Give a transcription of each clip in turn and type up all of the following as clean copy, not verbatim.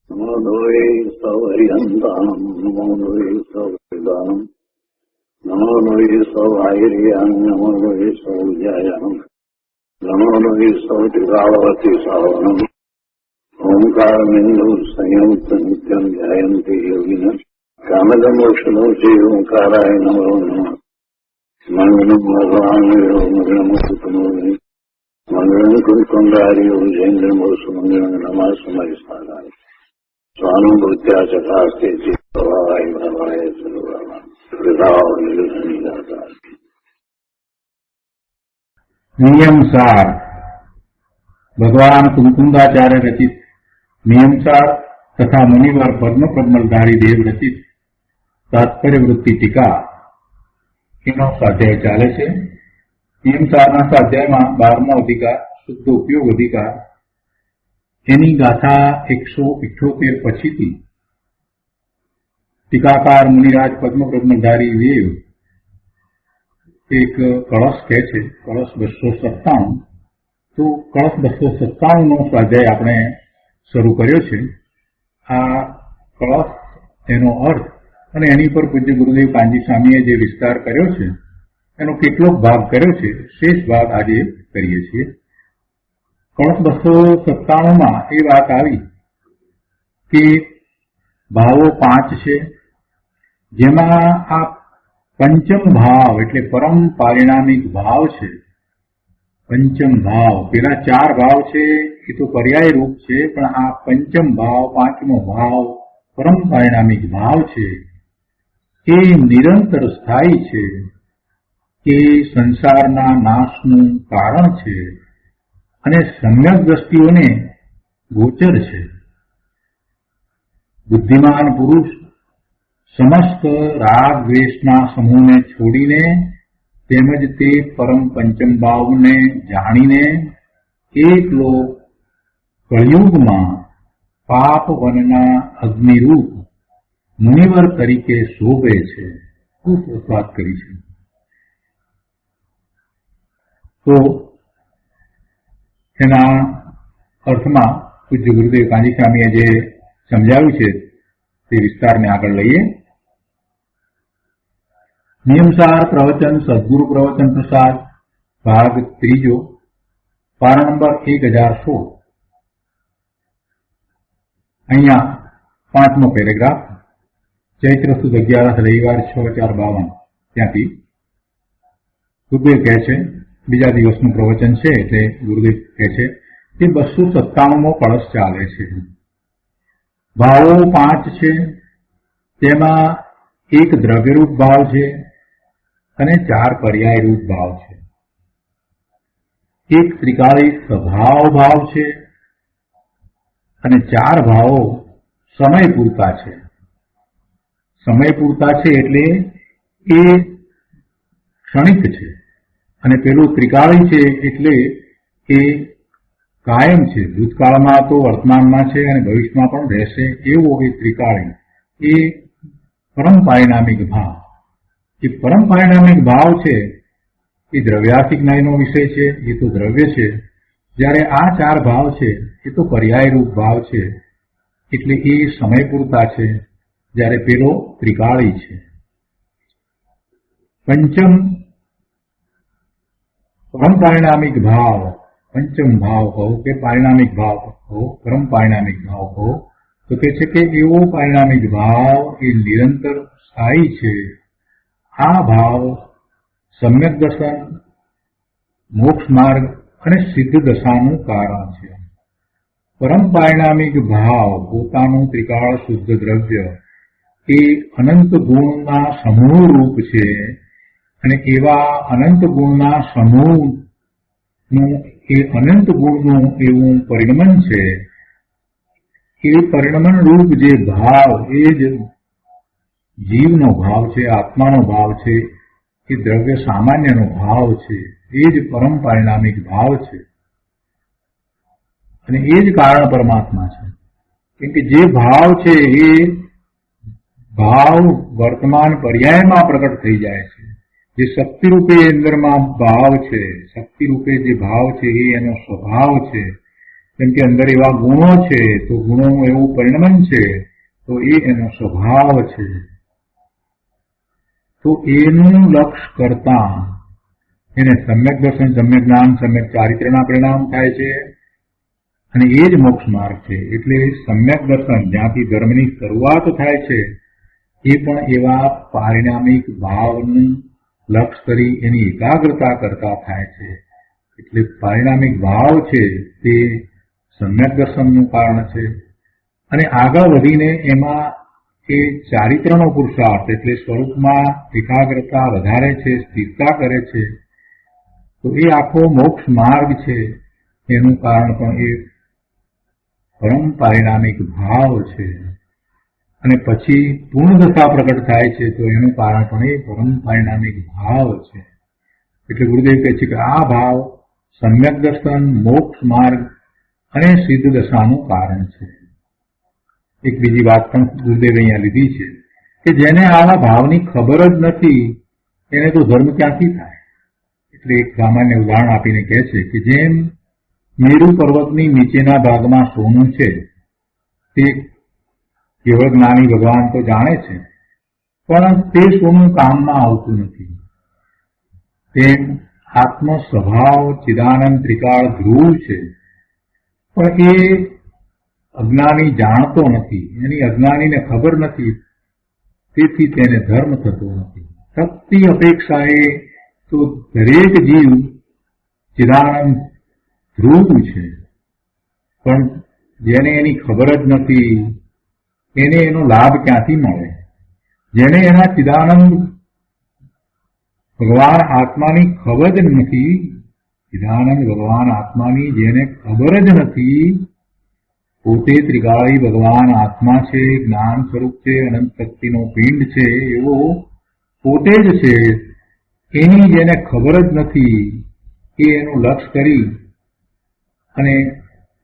નમો દ્વૈ સૌર્યંતાનમ નમો દ્વૈ સૌદાનમ નમો દ્વૈ સૌર્યાન નમો દ્વૈ સૌજાયાન નમો દ્વૈ સૌત્રિકાવતી સાવનમ ઓંકારમિંદુ સંયુક્ત નિત્યમ ધ્યાયંતિ યોગિન કામદમોક્ષનો છે ઓંકારાય નમો નમઃ મંગલમ ભગવાન મંગલમ કુટુંબી મંગલમ કુંડાર્યો જૈન્દ્રમો સુમંગલમ નમઃ સમયસ્થાનાય સ્વાનુભૂત્યા ચકાસ્તે ચિત્તવાય ભવાય સર્વમાં પ્રભાવ નિયમસાર ભગવાન કુમકુંદાચાર્ય રચિત નિયમસાર તથા મુનિવાર પદ્મકમલધારી દેવ રચિત તાત્પર્ય વૃત્તિ ટીકા એનો સ્વાધ્યાય ચાલે છે. નિયમસારના સ્વાધ્યાયમાં 12મો અધિકાર શુદ્ધ ઉપયોગ અધિકાર એની ગાથા 178 પછીથી ટીકાકાર મુનિરાજ પદ્મકમલધારી દેવ એક કળશ કહે છે, કળશ 297. તો કળશ 297 નો સ્વાધ્યાય આપણે શરૂ કર્યો છે. આ કળશ, એનો અર્થ અને એની પર પૂજ્ય ગુરુદેવ કાનજી સ્વામીએ જે વિસ્તાર કર્યો છે એનો કેટલોક ભાગ કર્યો છે, શેષ ભાગ આજે કરીએ છીએ. કળશ 297માં એ વાત આવી કે ભાવો 5 છે, જેમાં આ પંચમ ભાવ એટલે પરમ પારિણામિક ભાવ છે. પંચમ ભાવ, પેલા 4 ભાવ છે એ તો પર્યાય રૂપ છે, પણ આ પંચમ ભાવ, 5મો ભાવ પરમ પારિણામિક ભાવ છે. એ નિરંતર સ્થાયી છે, એ સંસારના નાશનું કારણ છે અને સમ્યક દ્રષ્ટિઓને ગોચર છે. બુદ્ધિમાન પુરુષ સમસ્ત રાગ દ્વેષના સમૂહને છોડીને તેમજ તે પરમ પંચમ ભાવને જાણીને એકલો કળિયુગમાં પાપ વનના અગ્નિરૂપ મુનિવર તરીકે શોભે છે. ખૂબ વાત કરી છે. તો એના અર્થમાં પૂજ્ય ગુરુદેવ કાનજી સ્વામીએ જે સમજાવ્યું છે તે વિસ્તારને આગળ લઈએ. નિયમસાર પ્રવચન સદગુરુ પ્રવચન પ્રસાદ ભાગ 3, પારા નંબર 1016. અહીંયા 5મો પેરેગ્રાફ, ચૈત્ર સુદ 11 રવિવાર 6/4/52. ત્યાંથી ગુરુદેવ કહે છે, બીજા દિવસનું પ્રવચન છે એટલે ગુરુદેવ કહે છે કે 297મો કળશ ચાલે છે. ભાવો 5 છે, તેમાં એક દ્રવ્યરૂપ ભાવ છે અને 4 પર્યાય રૂપ ભાવ છે. એક ત્રિકાળી સ્વભાવ ભાવ છે અને 4 ભાવો સમય પૂરતા છે. સમય પૂરતા છે એટલે એ ક્ષણિક છે, અને પેલું ત્રિકાળી છે એટલે એ કાયમ છે. ભૂતકાળમાં તો વર્તમાનમાં છે અને ભવિષ્યમાં પણ રહેશે એવો એ ત્રિકાળી, એ પરમ પારિણામિક ભાવ. એ પરમ પારિણામિક ભાવ છે એ દ્રવ્યાર્થિક ન્યાયનો વિષય છે, એ તો દ્રવ્ય છે. જ્યારે આ 4 ભાવ છે એ તો પર્યાય રૂપ ભાવ છે, એટલે એ સમય પૂરતા છે, જ્યારે પેલો ત્રિકાળી છે. પંચમ પરમ પારિણામિક ભાવ, પંચમ ભાવ કહો કે પારિણામિક ભાવ કહો, પરમ પારિણામિક ભાવ કહો, તો કે છે કે એવો પારિણામિક ભાવ એ નિરંતર સ્થાયી છે. આ ભાવ સમ્યક દર્શન, મોક્ષ માર્ગ અને સિદ્ધ દશાનું કારણ છે. પરમ પારિણામિક ભાવ પોતાનું ત્રિકાળ શુદ્ધ દ્રવ્ય એ અનંત ગુણના સમૂહ રૂપ છે, અને એવા અનંત ગુણના સમૂહનું, એ અનંત ગુણનું એવું પરિણમન છે. એ પરિણમન રૂપ જે ભાવ એ જ જીવનો ભાવ છે, આત્માનો ભાવ છે, એ દ્રવ્ય સામાન્યનો ભાવ છે, એ જ પરમ પારિણામિક ભાવ છે અને એ જ કારણ પરમાત્મા છે. કેમ કે જે ભાવ છે એ ભાવ વર્તમાન પર્યાયમાં પ્રગટ થઈ જાય છે. જે શક્તિ રૂપે અંદરમાં ભાવ છે, શક્તિ રૂપે જે ભાવ છે એ એનો સ્વભાવ છે, કેમ કે અંદર એવા ગુણો છે, તો ગુણોનું એવું પરિણમન છે, તો એ એનો સ્વભાવ છે. તો એનું લક્ષ કરતા એને સમ્યક દર્શન, સમ્યક જ્ઞાન, સમ્યક ચારિત્રના પરિણામ થાય છે અને એ જ મોક્ષ માર્ગ છે. એટલે સમ્યક દર્શન જ્યાંથી ધર્મની શરૂઆત થાય છે એ પણ એવા પારિણામિક ભાવનું લક્ષ કરી એની એકાગ્રતા કરતા થાય છે. એટલે પારિણામિક ભાવ છે તે સમ્યક દર્શનનું કારણ છે. અને આગળ વધીને એમાં એ ચારિત્રનો પુરુષાર્થ એટલે સ્વરૂપમાં એકાગ્રતા વધારે છે, સ્થિરતા કરે છે, તો એ આખો મોક્ષ માર્ગ છે. એનું કારણ પણ એ પરમ પારિણામિક ભાવ છે. અને પછી પૂર્ણ દશા પ્રગટ થાય છે, તો એનું કારણ પણ એ પરમ પારિણામિક ભાવ છે. એટલે ગુરુદેવ કહે છે કે આ ભાવ સમ્યક દર્શન, મોક્ષ માર્ગ અને સિદ્ધ દશાનું કારણ છે. એક બીજી વાત પણ ગુરુદેવે અહીંયા લીધી છે કે જેને આવા ભાવની ખબર જ નથી એને તો ધર્મ ક્યાંથી થાય. એટલે એક સામાન્ય ઉદાહરણ આપીને કહે છે કે જેમ મેરુ પર્વતની નીચેના ભાગમાં સોનું છે તે કેવળ જ્ઞાની ભગવાન તો જાણે છે, પણ તે સોનું કામમાં આવતું નથી. તેમ આત્મ સ્વભાવ ચિદાનંદ ત્રિકાળ ધ્રુવ છે, પણ એ અજ્ઞાની જાણતો નથી, એની અજ્ઞાનીને ખબર નથી, તેથી તેને ધર્મ થતો નથી. શક્તિ અપેક્ષાએ તો દરેક જીવ ચિદાનંદ ધ્રુવ છે, પણ જેને એની ખબર જ નથી એને એનો લાભ ક્યાંથી મળે? જેને એના ચિદાનંદ ભગવાન આત્માની ખબર જ નથી, ચિદાનંદ ભગવાન આત્માની જેને ખબર જ નથી, પોતે ત્રિકાળી ભગવાન આત્મા છે, જ્ઞાન સ્વરૂપ છે, અનંત શક્તિનો પિંડ છે, એવો પોતે જ છે, એની જેને ખબર જ નથી એ એનું લક્ષ કરી અને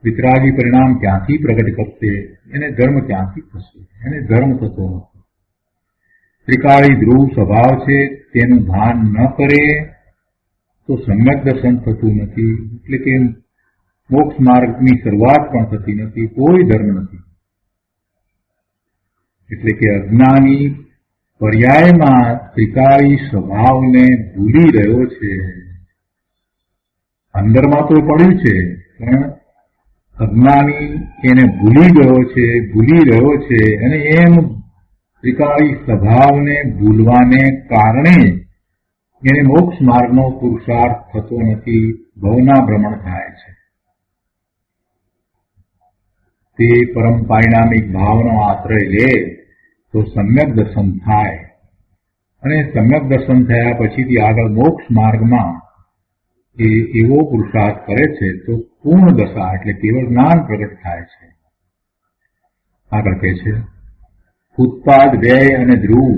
વિતરાગી પરિણામ ક્યાંથી પ્રગટ કરશે? એને ધર્મ ક્યાંથી થશે? એને ધર્મ થતો નથી. ત્રિકાળી ધ્રુવ સ્વભાવ છે તેનું ભાન ન કરે તો સમ્યક દર્શન થતું નથી. એટલે કે મોક્ષ માર્ગની શરૂઆત પણ થતી નથી, કોઈ ધર્મ નથી. એટલે કે અજ્ઞાની પર્યાયમાં ત્રિકાળી સ્વભાવને ભૂલી રહ્યો છે. અંદરમાં તો પડ્યું છે પણ અજ્ઞાની એને ભૂલી ગયો છે, ભૂલી રહ્યો છે, અને એમ ત્રિકાળી સ્વભાવને ભૂલવાને કારણે એને મોક્ષ માર્ગનો પુરુષાર્થ થતો નથી, ભવના ભ્રમણ થાય છે. તે પરમ પારિણામિક ભાવનો આશ્રય લે તો સમ્યક દર્શન થાય, અને સમ્યક દર્શન થયા પછીથી આગળ મોક્ષ માર્ગમાં એ એવો પુરુષાર્થ કરે છે તો પૂર્ણ દશા એટલે કેવળ જ્ઞાન પ્રગટ થાય છે. આગળ કહે છે ઉત્પાદ, વ્યય અને ધ્રુવ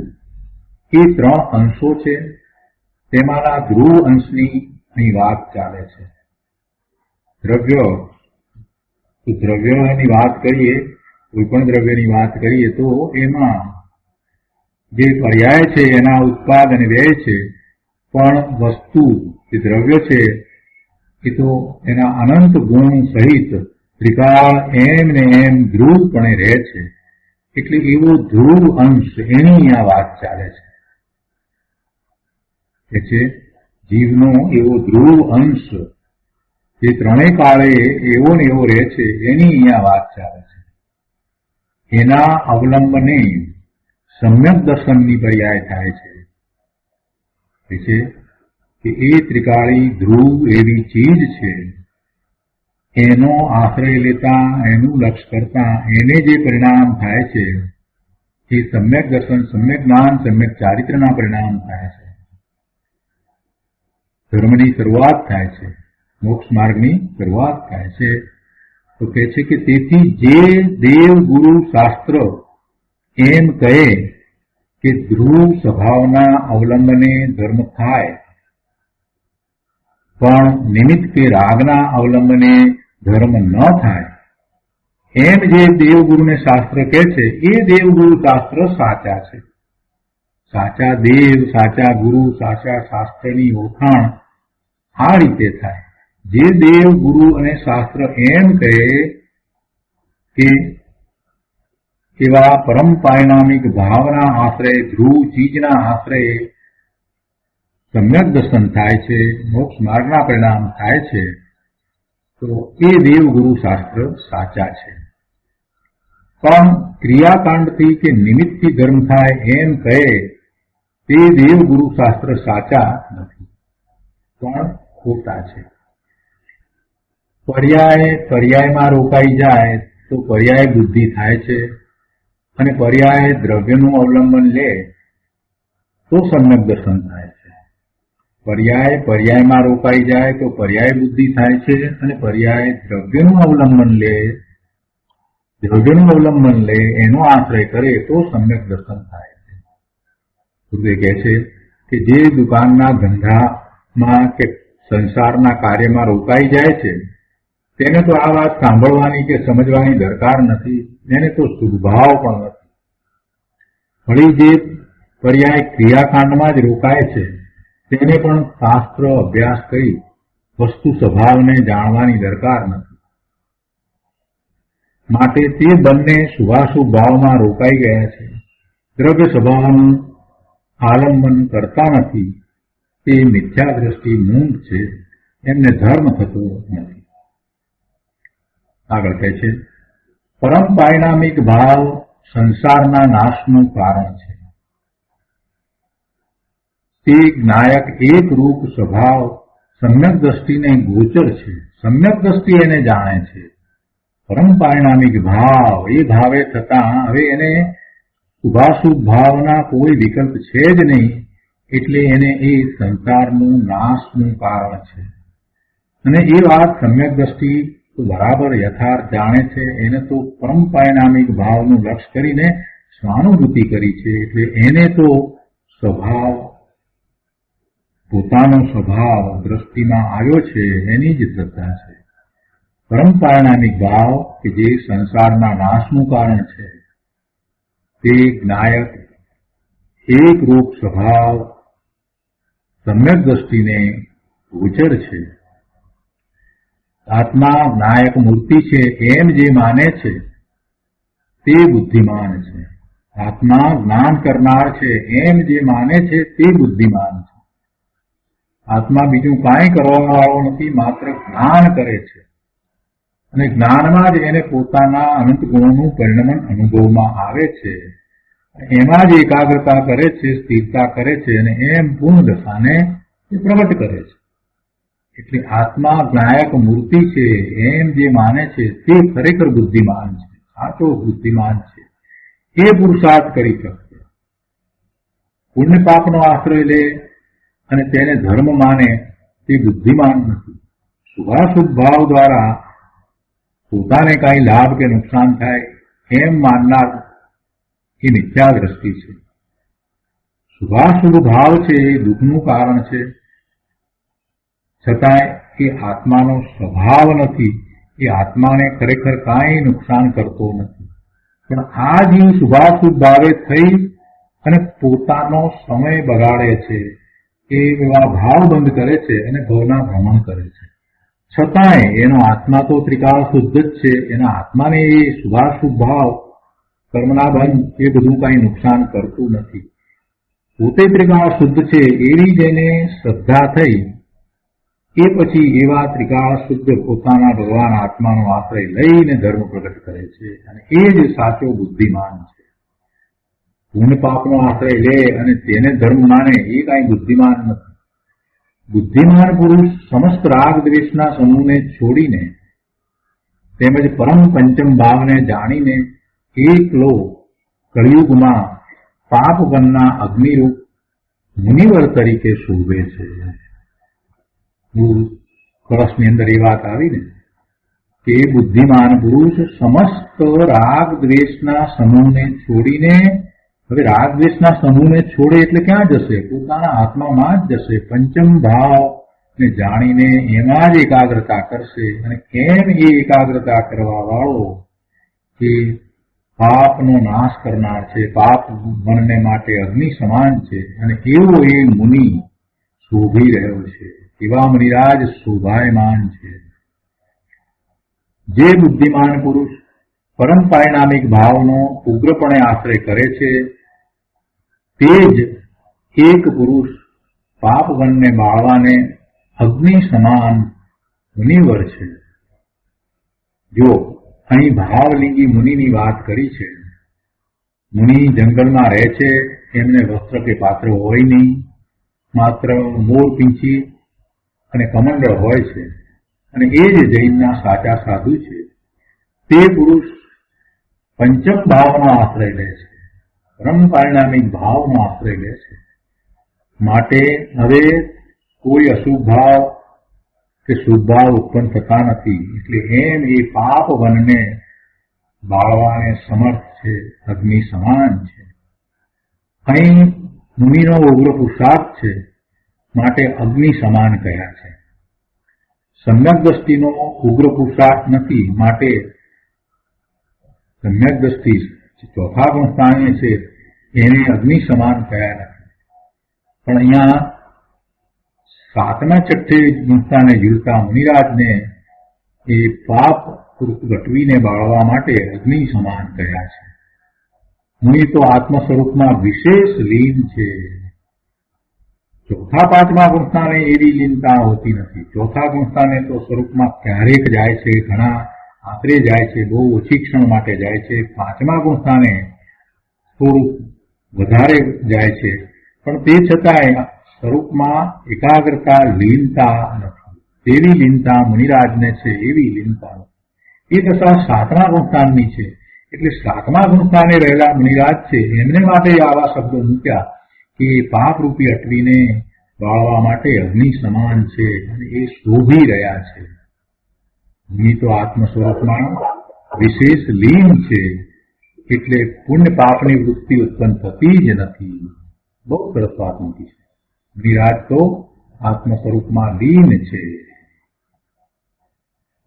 એ ત્રણ અંશો છે. તેમાંના ધ્રુવ અંશની અહીં વાત ચાલે છે. દ્રવ્યની વાત કરીએ, કોઈ પણ દ્રવ્યની વાત કરીએ તો એમાં જે પર્યાય છે એના ઉત્પાદ અને વ્યય છે, પણ વસ્તુ જે દ્રવ્ય છે એ તો એના અનંત ગુણ સહિત ત્રિકાળ એમ ને એમ ધ્રુવપણે રહે છે. એટલે એવો ધ્રુવ અંશ એની અહીંયા વાત ચાલે છે. કે છે જીવનો એવો ધ્રુવ અંશ જે ત્રણેય કાળે એવો ને એવો રહે છે એની અહીંયા વાત ચાલે છે. એના અવલંબને સમ્યક દર્શનની પર્યાય થાય છે. કે એ ત્રિકાળી ધ્રુવ એવી ચીજ છે, એનો આશ્રય લેતા, એનું લક્ષ કરતા એને જે પરિણામ થાય છે એ સમ્યક દર્શન, સમ્યક જ્ઞાન, સમ્યક ચારિત્રના પરિણામ થાય છે. ધર્મની શરૂઆત થાય છે, મોક્ષ માર્ગની શરૂઆત થાય છે. તો કહે છે કે તેથી જે દેવ ગુરુ શાસ્ત્ર એમ કહે કે ધ્રુવ સ્વભાવના અવલંબને ધર્મ થાય, પણ નિમિત્ત કે રાગના અવલંબને ધર્મ ન થાય, એમ જે દેવગુરુને શાસ્ત્ર કહે છે એ દેવગુરુ શાસ્ત્ર સાચા છે. સાચા દેવ, સાચા ગુરુ, સાચા શાસ્ત્રની ઓળખાણ આ રીતે થાય. જે દેવ, ગુરુ અને શાસ્ત્ર એમ કહે કે એવા પરમ પારિણામિક ભાવના આશ્રય, ધ્રુવ ચીજના આશ્રય સમ્યક દર્શન થાય છે, મોક્ષ માર્ગના પરિણામ થાય છે, તો એ દેવ, ગુરુ, શાસ્ત્ર સાચા છે. પણ ક્રિયાકાંડથી કે નિમિત્તથી ધર્મ થાય એમ કહે તે દેવ, ગુરુ, શાસ્ત્ર સાચા નથી, પણ ખોટા છે. પર્યાયમાં રોકાઈ જાય તો પર્યાય બુદ્ધિ થાય છે, અને પર્યાય દ્રવ્યનું અવલંબન લે તો સમ્યક દર્શન થાય છે. પર્યાયમાં રોકાઈ જાય તો પર્યાય બુદ્ધિ થાય છે, અને પર્યાય દ્રવ્યનું અવલંબન લે એનો આશ્રય કરે તો સમ્યક દર્શન થાય છે. ગુરુદેવ કહે છે કે જે દુકાનના ધંધામાં કે સંસારના કાર્યમાં રોકાઈ જાય છે તેને તો આ વાત સાંભળવાની કે સમજવાની દરકાર નથી, એને તો શુભભાવ પણ નથી. વળી જે પર્યાય ક્રિયાકાંડમાં જ રોકાય છે તેને પણ શાસ્ત્ર અભ્યાસ કરી વસ્તુ સ્વભાવને જાણવાની દરકાર નથી. માટે તે બંને શુભાશુભ ભાવમાં રોકાઈ ગયા છે, દ્રવ્ય સ્વભાવનું આલંબન કરતા નથી, તે મિથ્યા દ્રષ્ટિ મૂંઢ છે, એમને ધર્મ થતો નથી. આગળ કહે છે, પરમ પારિણામિક ભાવ સંસારના નાશનું કારણ છે. તે જ્ઞાયક એક રૂપ સ્વભાવ સમ્યક દ્રષ્ટિને ગોચર છે, સમ્યક દ્રષ્ટિ એને જાણે છે. પરમ પારિણામિક ભાવ એ ભાવે થતાં હવે એને શુભાશુભ ભાવના કોઈ વિકલ્પ છે જ નહીં, એટલે એને એ સંસારનું નાશનું કારણ છે. અને એ વાત સમ્યક દ્રષ્ટિ તો બરાબર યથાર્થ જાણે છે, એને તો પરમ પારિણામિક ભાવનું લક્ષ્ય કરીને સ્વાનુભૂતિ કરી છે, એટલે એને તો પોતાનો સ્વભાવ દ્રષ્ટિમાં આવ્યો છે, એની જ શ્રદ્ધા છે. પરમ પારિણામિક ભાવ કે જે સંસારના નાશનું કારણ છે, તે જ્ઞાયક એક રૂપ સ્વભાવ સમ્યક દ્રષ્ટિને ગોચર છે. આત્મા જ્ઞાયક મૂર્તિ છે એમ જે માને છે તે બુદ્ધિમાન છે. આત્મા જ્ઞાન કરનાર છે એમ જે માને છે તે બુદ્ધિમાન છે. આત્મા બીજું કાંઈ કરવા વાળો નથી, માત્ર જ્ઞાન કરે છે, અને જ્ઞાનમાં જ એને પોતાના અનંત ગુણોનું પરિણમન અનુભવમાં આવે છે. એમાં જ એકાગ્રતા કરે છે, સ્થિરતા કરે છે, અને એમ પૂર્ણ દશાને પ્રગટ કરે છે. એટલે આત્મા જ્ઞાયક મૂર્તિ છે એમ જે માને છે તે ખરેખર બુદ્ધિમાન છે, સાચો બુદ્ધિમાન છે. એ પુરુષાર્થ કરી શકશે. પુણ્ય પાપનો આશ્રય લે અને તેને ધર્મ માને તે બુદ્ધિમાન નથી. શુભાશુભ ભાવ દ્વારા પોતાને કાંઈ લાભ કે નુકસાન થાય એમ માનનાર એ મિથ્યા દ્રષ્ટિ છે. શુભાશુભ ભાવ છે એ દુઃખનું કારણ છે, છતાંય એ આત્માનો સ્વભાવ નથી, એ આત્માને ખરેખર કાંઈ નુકસાન કરતો નથી. પણ આ જીવ શુભાશુભ ભાવે થઈ અને પોતાનો સમય બગાડે છે, એ એવા ભાવ બંધ કરે છે અને ભવના ભ્રમણ કરે છે. છતાંય એનો આત્મા તો ત્રિકાળ શુદ્ધ જ છે, એના આત્માને એ શુભાશુભ ભાવ કર્મના બંધ એ બધું કાંઈ નુકસાન કરતું નથી. પોતે ત્રિકાળ શુદ્ધ છે એવી જેને શ્રદ્ધા થઈ એ પછી એવા ત્રિકાળ શુદ્ધ પોતાના ભગવાન આત્માનો આશ્રય લઈને ધર્મ પ્રગટ કરે છે, અને એ જ સાચો બુદ્ધિમાન છે. પુણ્ય પાપનો આશ્રય લે અને તેને ધર્મ માને એ કાંઈ બુદ્ધિમાન નથી. બુદ્ધિમાન પુરુષ સમસ્ત રાગ દ્વેષના સમૂહને છોડીને તેમજ પરમ પંચમ ભાવને જાણીને એકલો કળિયુગમાં પાપ વનના અગ્નિરૂપ મુનિવર તરીકે શોભે છે. કળશની અંદર એ વાત આવી ને કે બુદ્ધિમાન પુરુષ સમસ્ત રાગ દ્વેષના સમૂહને છોડીને, હવે રાગ દ્વેષના સમૂહને છોડે એટલે ક્યાં જશે? પોતાના આત્મામાં જ જશે. પંચમ ભાવને જાણીને એમાં જ એકાગ્રતા કરશે. અને કેમ એ એકાગ્રતા કરવા વાળો કે પાપનો નાશ કરનાર છે, પાપ વનને માટે અગ્નિ સમાન છે, અને એવો એ મુનિ શોભી રહ્યો છે. એવા મુનિરાજ શોભાયમાન છે. જે બુદ્ધિમાન પુરુષ પરમ પારિણામિક ભાવનો ઉગ્રપણે આશ્રય કરે છે તે જ એક પુરુષ પાપવનને બાળવાને અગ્નિ સમાન મુનિવર છે. જો અહીં ભાવલિંગી મુનિની વાત કરી છે. મુનિ જંગલમાં રહે છે, એમને વસ્ત્ર કે પાત્ર હોય નહીં, માત્ર મોર પીંછી અને કમંડળ હોય છે, અને એ જ જૈનના સાચા સાધુ છે. તે પુરુષ પંચમ ભાવનો આશ્રય લે છે, પરમ પારિણામિક ભાવનો આશ્રય લે છે. માટે હવે કોઈ અશુભ ભાવ કે શુભ ભાવ ઉત્પન્ન થતા નથી. એટલે એમ એ પાપ વનને બાળવાને સમર્થ છે, અગ્નિ સમાન છે. અહીં મુનિનો ઉગ્ર પુરુષાર્થ છે, માટે અગ્નિ સમાન કહ્યા છે. સમ્યક દ્રષ્ટિનો ઉગ્ર પુરુષાર્થ નથી, માટે સમ્યક દ્રષ્ટિ ચોથા ગુણ સ્થાને છે એને અગ્નિ સમાન કહ્યા નથી. પણ અહીંયા સાતમા છઠ્ઠે ગુણસ્થાને ઝૂલતા મુનિરાજને એ પાપ ઘટવીને બાળવા માટે અગ્નિ સમાન કહ્યા છે. મુનિ તો આત્મ સ્વરૂપમાં વિશેષ લીન છે. ચોથા પાંચમા ગુણસ્થાને એવી લીનતા હોતી નથી. ચોથા ગુણસ્થાને તો સ્વરૂપમાં ક્યારેક જાય છે, ઘણા આશરે જાય છે, બહુ ઓછી ક્ષણ માટે જાય છે. પાંચમા ગુણસ્થાને થોડુંક વધારે જાય છે, પણ તે છતાંય સ્વરૂપમાં એકાગ્રતા લીનતા નથી. તેવી લીનતા મુનિરાજને છે, એવી લીનતા નથી. એ દશા સાતમા ગુણસ્થાનની છે. એટલે સાતમા ગુણસ્થાને રહેલા મુનિરાજ છે, એમને માટે આવા શબ્દો મૂક્યા કે પાપરૂપી અટવીને બાળવા માટે અગ્નિ સમાન છે, અને એ શોભી રહ્યા છે. મુનિ તો આત્મ સ્વરૂપમાં વિશેષ લીન છે, એટલે પુણ્ય પાપની વૃત્તિ ઉત્પન્ન થતી જ નથી. બહુ સરસ વાત મૂકી છે. મુનિરાજ તો આત્મ સ્વરૂપમાં લીન છે.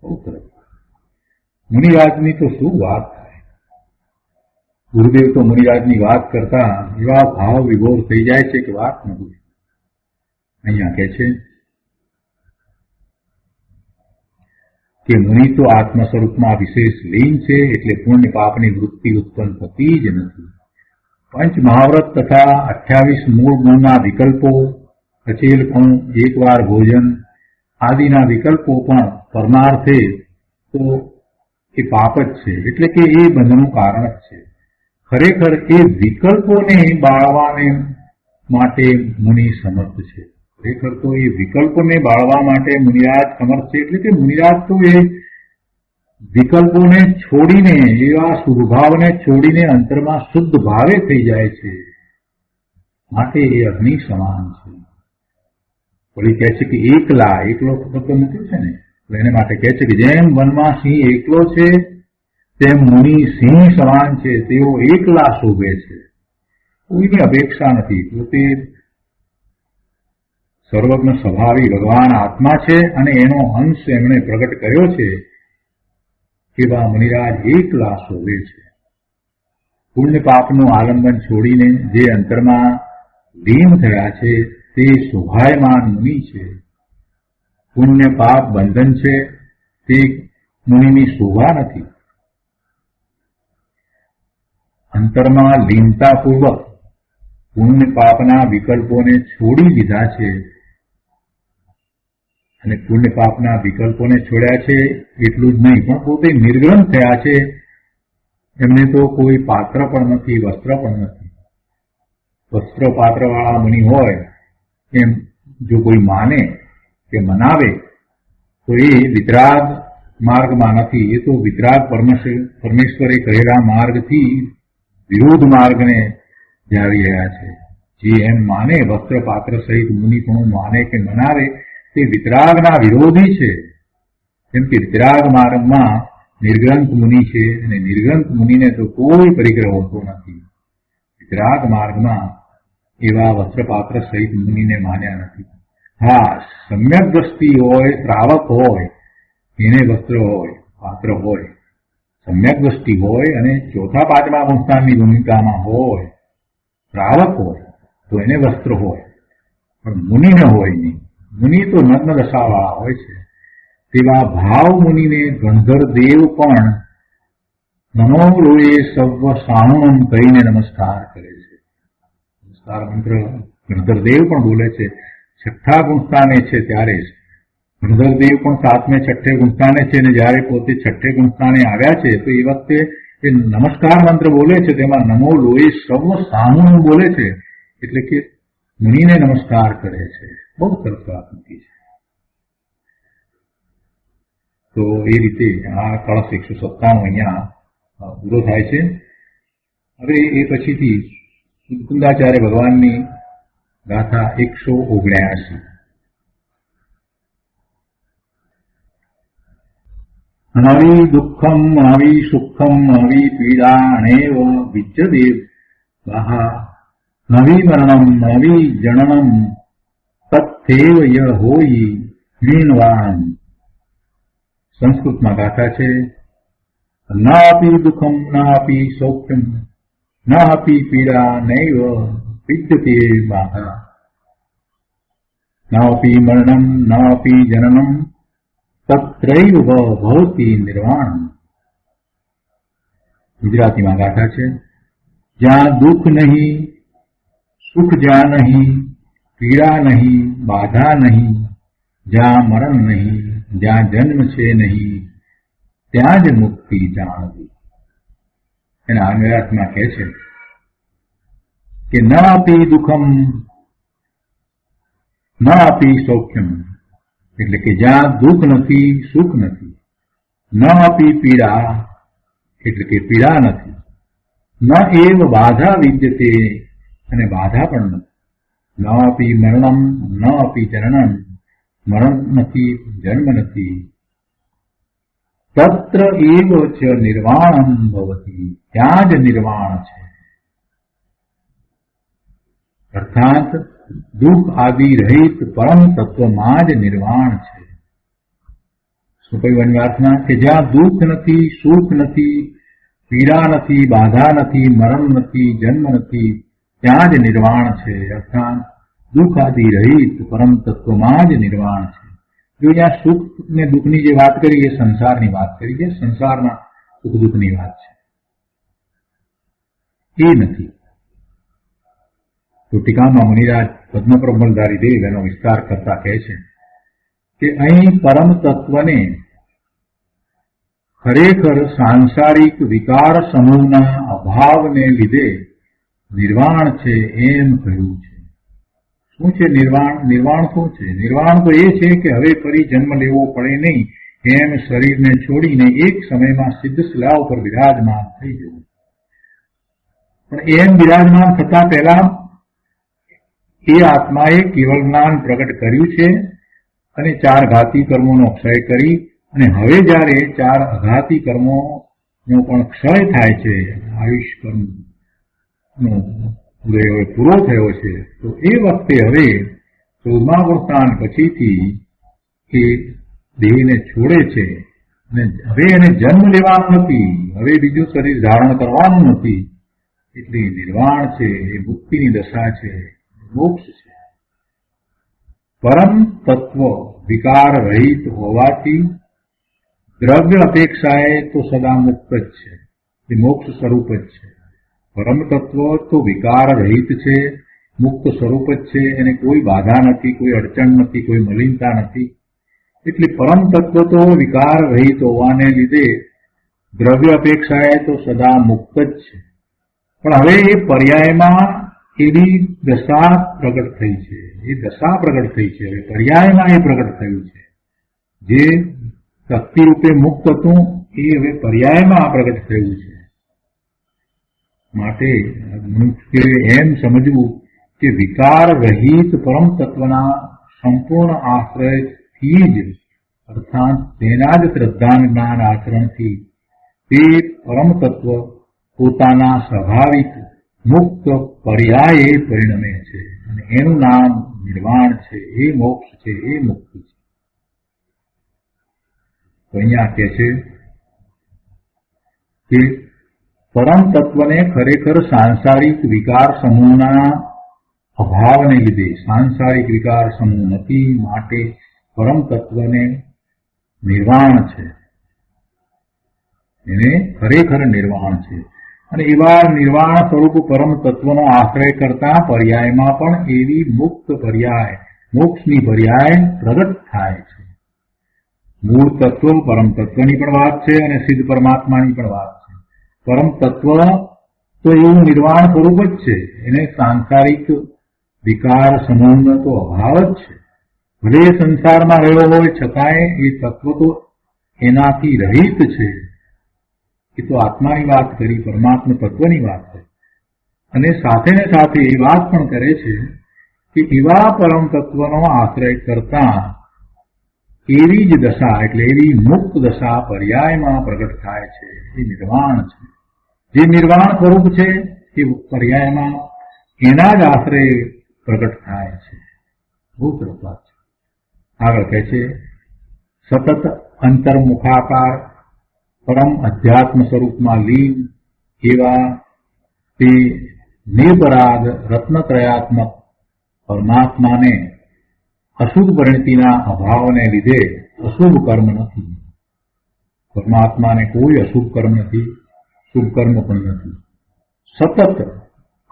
બહુ સરસ. મુનિરાજની તો શું વાત થાય. ગુરુદેવ તો મુનિરાજની વાત કરતા એવા ભાવ વિભોર થઈ જાય છે કે વાત નથી. અહીંયા કહે છે કે મુનિ તો આત્મ સ્વરૂપમાં વિશેષ લીન છે, એટલે પુણ્ય પાપની વૃત્તિ ઉત્પન્ન થતી જ નથી. પંચ મહાવ્રત તથા 28 મૂળ ગુણના વિકલ્પો, અચેલપણું, એકવાર ભોજન આદિના વિકલ્પો પણ પરમાર્થે તો એ પાપ જ છે, એટલે કે એ બંધનું કારણ જ છે. ખરેખર એ વિકલ્પોને બાળવાને માટે મુનિ સમર્થ છે. ખરેખર તો એ વિકલ્પોને બાળવા માટે મુનિરાજ સમર્થ છે. એટલે કે મુનિરાજ તો એ વિકલ્પોને છોડીને, એવા શુભભાવને છોડીને અંતરમાં શુદ્ધ ભાવે થઈ જાય છે. માટે એ અગ્નિ સમાન છે. વળી કહે છે કે એકલો શબ્દ મૂક્યો છે ને, એને માટે કહે છે કે જેમ વનમાં સિંહ એકલો છે તેમ મુનિ સિંહ સમાન છે. તેઓ એકલા શોભે છે, કોઈની અપેક્ષા નથી. પોતે સર્વજ્ઞ સ્વભાવી ભગવાન આત્મા છે, અને એનો અંશ એમણે પ્રગટ કર્યો છે. એવા મુનિરાજ એકલા શોભે છે. પુણ્ય પાપનું આલંબન છોડીને જે અંતરમાં લીન થયા છે તે શોભાયમાન મુનિ છે. પુણ્ય પાપ બંધન છે, તે મુનિની શોભા નથી. અંતરમાં લીનતાપૂર્વક પુણ્ય પાપના વિકલ્પોને છોડી દીધા છે, અને પુણ્ય પાપના વિકલ્પોને છોડ્યા છે એટલું જ નહીં, પણ પોતે નિર્ગ્રંથ થયા છે. એમને તો કોઈ પાત્ર પણ નથી, વસ્ત્ર પણ નથી. વસ્ત્ર પાત્રવાળા મુનિ હોય એમ જો કોઈ માને કે મનાવે તો એ વિતરાગ માર્ગમાં નથી. એ તો વિતરાગ પરમેશ્વરે કહેલા માર્ગથી વિરોધ માર્ગને જાવી રહ્યા છે. જે એમ માને, વસ્ત્ર પાત્ર સહિત મુનિ પણ માને કે મનાવે, તે વિતરાગના વિરોધી છે. કેમ કે વિતરાગ માર્ગમાં નિર્ગ્રંથ મુનિ છે, અને નિર્ગ્રંથ મુનિને તો કોઈ પરિગ્રહ હોતો નથી. વિતરાગ માર્ગમાં એવા વસ્ત્રપાત્ર સહિત મુનિને માન્યા નથી. હા, સમ્યક દ્રષ્ટિ હોય, શ્રાવક હોય, એને વસ્ત્ર હોય, પાત્ર હોય, સમ્યક દ્રષ્ટિ હોય અને ચોથા પાંચમા ગુણસ્થાનની ભૂમિકામાં હોય, શ્રાવક હોય, તો એને વસ્ત્ર હોય, પણ મુનિને હોય નહીં. મુનિ તો નગ્ન દશાવાળા હોય છે, તેવા ભાવ મુનિને ગણધર દેવ પણ નમોલોએ સર્વ સાણુમ કહીને નમસ્કાર કરે છે. નમસ્કાર મંત્ર ગણધર દેવ પણ બોલે છે. છઠ્ઠા ગુણસ્થાને છે ત્યારે જ ગણધર દેવ પણ સાતમે છઠ્ઠે ગુણસ્થાને છે, અને જયારે પોતે છઠ્ઠે ગુણસ્થાને આવ્યા છે તો એ વખતે એ નમસ્કાર મંત્ર બોલે છે, તેમાં નમો લોહી સર્વ સામું બોલે છે, એટલે કે મુનિને નમસ્કાર કરે છે. બહુ સરસ વાત નથી છે. તો એ રીતે આ કળશ 197 અહીંયા પૂરો થાય છે. હવે એ પછીથી મુકુંદાચાર્ય ભગવાનની ગાથા 179. નવી દુઃખમ નવી સુખમ નવી પીડાણેવ વિદ્યદેવ વાહા નવી મરણમ નવી જનનમ તત્થેવ ય હોઈ મીણવાણ. સંસ્કૃતમાં ગાથા છે. નાપી દુઃખમ નાપી સૌખ્યમ નાપી પીડા નૈવ વિદ્યતે વાહા નાપી મરણમ નાપી જનનમ તત્રૈવ ભવતી નિર્વાણ. ગુજરાતીમાં ગાથા છે. જ્યાં દુઃખ નહીં, સુખ જ્યાં નહીં, પીડા નહીં, બાધા નહીં, જ્યાં મરણ નહીં, જ્યાં જન્મ છે નહીં, ત્યાં જ મુક્તિ જાણવી. એના અન્વયાર્થમાં કહે છે કે ન આપી દુઃખમ ન આપી સૌખ્યમ, એટલે કે જ્યાં દુઃખ નથી, સુખ નથી. ન આપી પીડા, એટલે કે પીડા નથી. ન એવ બાધા વિદ્યતે, અને બાધા પણ નથી. ન આપી મરણમ ન આપી જનનમ, મરણ નથી, જન્મ નથી. તત્ર એવ ચ નિર્વાણમ ભવતી, ત્યાં જ નિર્વાણ છે. અર્થાત દુઃખ આદિ રહિત પરમ તત્વમાં જ નિર્વાણ છે. શું કહ્યું અન્વયાર્થમાં? કે જ્યાં દુઃખ નથી, સુખ નથી, પીડા નથી, બાધા નથી, મરણ નથી, જન્મ નથી, ત્યાં જ નિર્વાણ છે. અર્થાત દુઃખ આદિ રહિત પરમ તત્વમાં જ નિર્વાણ છે. જો અહીંયા સુખ ને દુઃખની જે વાત કરી એ સંસારની વાત કરી છે, સંસારના સુખ દુઃખની વાત છે, એ નથી. તો ટીકામાં મુનિરાજ પદ્મપ્રબલધારી દેવ એનો વિસ્તાર કરતા કહે છે કે અહીં પરમ તત્વને ખરેખર સાંસારિક વિકાર સમૂહના અભાવને લીધે નિર્વાણ છે એમ કહ્યું છે. શું છે નિર્વાણ? નિર્વાણ શું છે? નિર્વાણ તો એ છે કે હવે ફરી જન્મ લેવો પડે નહીં એમ શરીરને છોડીને એક સમયમાં સિદ્ધ શિલા ઉપર વિરાજમાન થઈ જવું. પણ એમ વિરાજમાન થતા પહેલા એ આત્માએ કેવળ જ્ઞાન પ્રગટ કર્યું છે અને 4 ઘાતી કર્મોનો ક્ષય કરી, અને હવે જયારે 4 અઘાતી કર્મોનો પણ ક્ષય થાય છે, આયુષ કર્મનો પૂરો થયો છે, તો એ વખતે હવે 14મા ગુણસ્થાન પછીથી એ દેહને છોડે છે અને હવે એને જન્મ લેવાનો નથી, હવે બીજું શરીર ધારણ કરવાનું નથી. એટલે નિર્વાણ છે, એ મુક્તિની દશા છે, મોક્ષ છે. પરમ તત્વ વિકાર રહિત હોવાથી દ્રવ્ય અપેક્ષાએ તો સદા મુક્ત જ છે, એ મોક્ષ સ્વરૂપ જ છે. પરમ તત્વ તો વિકાર રહિત છે, મુક્ત સ્વરૂપ જ છે, એને કોઈ બાધા નથી, કોઈ અડચણ નથી, કોઈ મલિનતા નથી. એટલે પરમ તત્વ તો વિકાર રહિત હોવાને લીધે દ્રવ્ય અપેક્ષાએ તો સદા મુક્ત જ છે. પણ હવે એ પર્યાયમાં એવી દશા પ્રગટ થઈ છે, એ દશા પ્રગટ થઈ છે, હવે પર્યાયમાં એ પ્રગટ થયું છે. જે શક્તિ રૂપે મુક્ત હતું એ હવે પર્યાયમાં પ્રગટ થયું છે. માટે મનુષ્ય એમ સમજવું કે વિકાર રહિત પરમ તત્વના સંપૂર્ણ આશ્રયથી જ, અર્થાત તેના જ શ્રદ્ધા જ્ઞાન આચરણથી તે પરમ તત્વ પોતાના સ્વાભાવિક મુક્ત પર્યાયે પરિણમે છે, અને એનું નામ નિર્વાણ છે, એ મોક્ષ છે, એ મુક્તિ છે. તો અહીંયા કહે છે કે પરમ તત્વને ખરેખર સાંસારિક વિકાર સમૂહના અભાવને લીધે સાંસારિક વિકાર સમૂહ નથી, માટે પરમ તત્વને નિર્વાણ છે, એને ખરેખર નિર્વાણ છે. અને એવા નિર્વાણ સ્વરૂપ પરમ તત્વનો આશ્રય કરતા પર્યાયમાં પણ એવી મુક્ત પર્યાય, મોક્ષની પર્યાય પ્રગટ થાય છે. મૂળ તત્વ પરમ તત્વની પણ વાત છે અને સિદ્ધ પરમાત્માની પણ વાત છે. પરમ તત્વ તો એવું નિર્વાણ સ્વરૂપ જ છે, એને સાંસારિક વિકાર સમૂહનો તો અભાવ જ છે. ભલે સંસારમાં રહ્યો હોય છતાંય એ તત્વ તો એનાથી રહિત છે. એ તો આત્માની વાત કરી, પરમાત્મા તત્વની વાત કરી. અને સાથે ને સાથે એ વાત પણ કરે છે કે એવા પરમ તત્વનો આશ્રય કરતા એવી જ દશા, એટલે એવી મુક્ત દશા પર્યાયમાં પ્રગટ થાય છે. એ નિર્વાણ છે. જે નિર્વાણ સ્વરૂપ છે એ પર્યાયમાં એના જ આશ્રય પ્રગટ થાય છે. બહુ સરસ વાત છે. આગળ કહે છે, સતત અંતર્મુખાકાર પરમ અધ્યાત્મ સ્વરૂપમાં લીન એવા તે નિર્પરાગ રત્નત્રયાત્મક પરમાત્માને અશુભ પરિણતિના અભાવને લીધે અશુભ કર્મ નથી. પરમાત્માને કોઈ અશુભ કર્મ નથી, શુભ કર્મ પણ નથી. સતત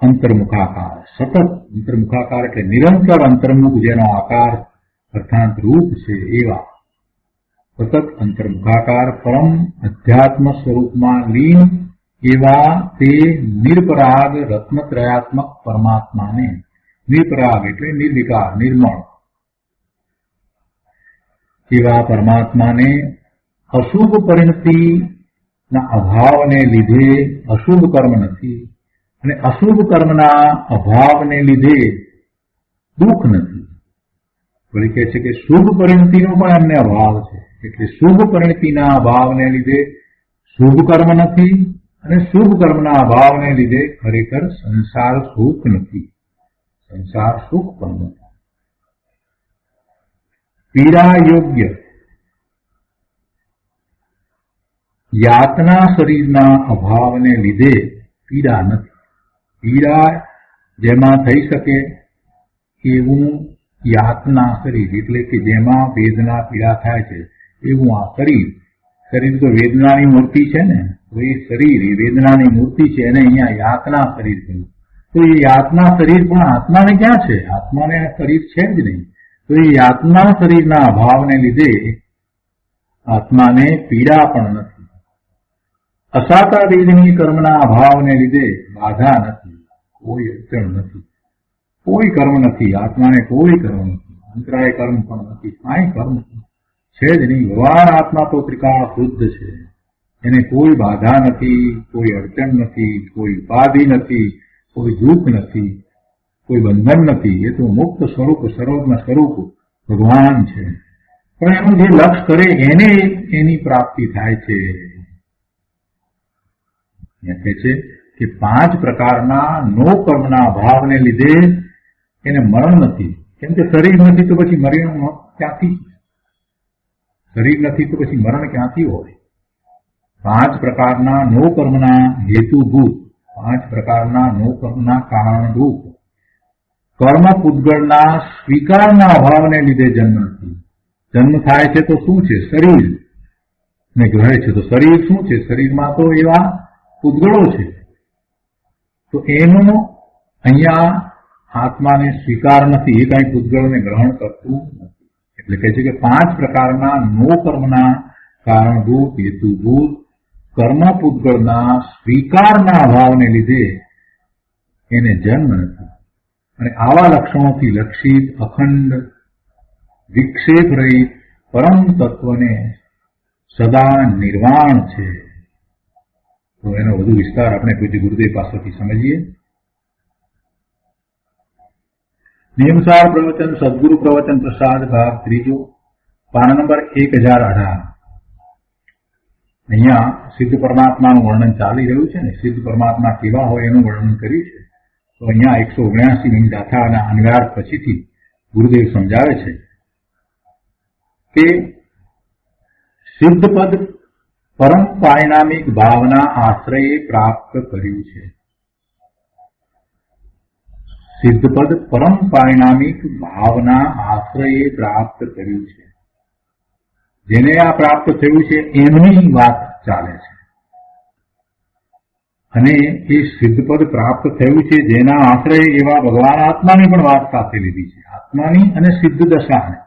અંતર્મુખાકાર, સતત અંતર્મુખાકાર એટલે નિરંતર અંતર્મુખ જેનો આકાર અર્થાત રૂપ છે એવા સતત અંતર્મુખાકાર પરમ અધ્યાત્મ સ્વરૂપમાં લીન એવા તે નિરપરાગ રત્નત્રયાત્મક પરમાત્માને, નિરપરાગ એટલે નિર્વિકાર, નિર્મળ એવા પરમાત્માને અશુભ પરિણતિના અભાવને લીધે અશુભ કર્મ નથી, અને અશુભ કર્મના અભાવને લીધે દુઃખ નથી. વળી કહે છે કે શુભ પરિણતિનો પણ એમને અભાવ છે, એટલે શુભ પરિણતિના અભાવને લીધે શુભ કર્મ નથી, અને શુભ કર્મના અભાવને લીધે ખરેખર સંસાર સુખ નથી, સંસાર સુખ પણ નથી. પીડા યોગ્ય યાતના શરીરના અભાવને લીધે પીડા નથી. પીડા જેમાં થઈ શકે એવું યાતના શરીર, એટલે કે જેમાં વેદના પીડા થાય છે એવું આ શરીર. શરીર તો વેદનાની મૂર્તિ છે ને, તો એ શરીર એ વેદનાની મૂર્તિ છે, એને અહીંયા યાતના શરીર કહ્યું. તો એ યાતના શરીર પણ આત્માને ક્યાં છે? આત્માને આ શરીર છે જ નહીં. તો એ યાતના શરીરના અભાવને લીધે આત્માને પીડા પણ નથી. અસાતા વેદની કર્મના અભાવને લીધે બાધા નથી, કોઈ અડચણ નથી, કોઈ કર્મ નથી. આત્માને કોઈ કર્મ નથી, અંતરાય કર્મ પણ નથી, કાંઈ કર્મ છે જ નહીં. વ્યવહાર આત્મા તો ત્રિકાળ શુદ્ધ છે, એને કોઈ બાધા નથી, કોઈ અડચણ નથી, કોઈ ઉપાધિ નથી, કોઈ દુઃખ નથી, કોઈ બંધન નથી. એ તો મુક્ત સ્વરૂપ, સર્વજ્ઞ સ્વરૂપ ભગવાન છે. પણ એનું જે લક્ષ કરે એને એની પ્રાપ્તિ થાય છે. કહે છે કે 5 પ્રકારના નો કર્મના અભાવને લીધે એને મરણ નથી. કેમ કે શરીર નથી તો પછી મરણ ક્યાંથી? શરીર નથી તો પછી મરણ ક્યાંથી હોય? 5 પ્રકારના નો કર્મના હેતુભૂત, 5 પ્રકારના નો કર્મના કારણરૂપ કર્મ પૂતગળના સ્વીકારના અભાવને લીધે જન્મ નથી. જન્મ થાય છે તો શું છે? શરીર ને ગ્રહે છે. તો શરીર શું છે? શરીરમાં તો એવા પૂતગળો છે. તો એનો અહીંયા આત્માને સ્વીકાર નથી, એ કઈ પૂતગળને ગ્રહણ કરતું નથી. એટલે કહે છે કે 5 પ્રકારના નો કર્મના કારણભૂત હેતુભૂત કર્મ પૂતગળના સ્વીકારના અભાવને લીધે એને જન્મ નથી. અને આવા લક્ષણોથી લક્ષિત અખંડ વિક્ષેપ રહિત પરમ તત્વને સદા નિર્વાણ છે. તો એનો વધુ વિસ્તાર આપણે પૂજ્ય ગુરુદેવ પાસેથી સમજીએ. નિયમસાર પ્રવચન સદગુરુ પ્રવચન પ્રસાદ ભાગ 3, પાના નંબર 1018. અહીંયા સિદ્ધ પરમાત્માનું વર્ણન ચાલી રહ્યું છે ને, સિદ્ધ પરમાત્મા કેવા હોય એનું વર્ણન કર્યું છે. તો અહીંયા 179 ગાથાના અન્વયાર પછીથી ગુરુદેવ સમજાવે છે કે સિદ્ધ પદ પરમ પારિણામિક ભાવના આશ્રયે પ્રાપ્ત કર્યું છે. સિદ્ધપદ પરમ પારિણામિક ભાવના આશ્રયે પ્રાપ્ત કર્યું છે. જેને આ પ્રાપ્ત થયું છે એમની વાત ચાલે છે. અને એ સિદ્ધપદ પ્રાપ્ત થયું છે જેના આશ્રય એવા ભગવાન આત્માની પણ વાત સાથે લીધી છે. આત્માની અને સિદ્ધ દશાની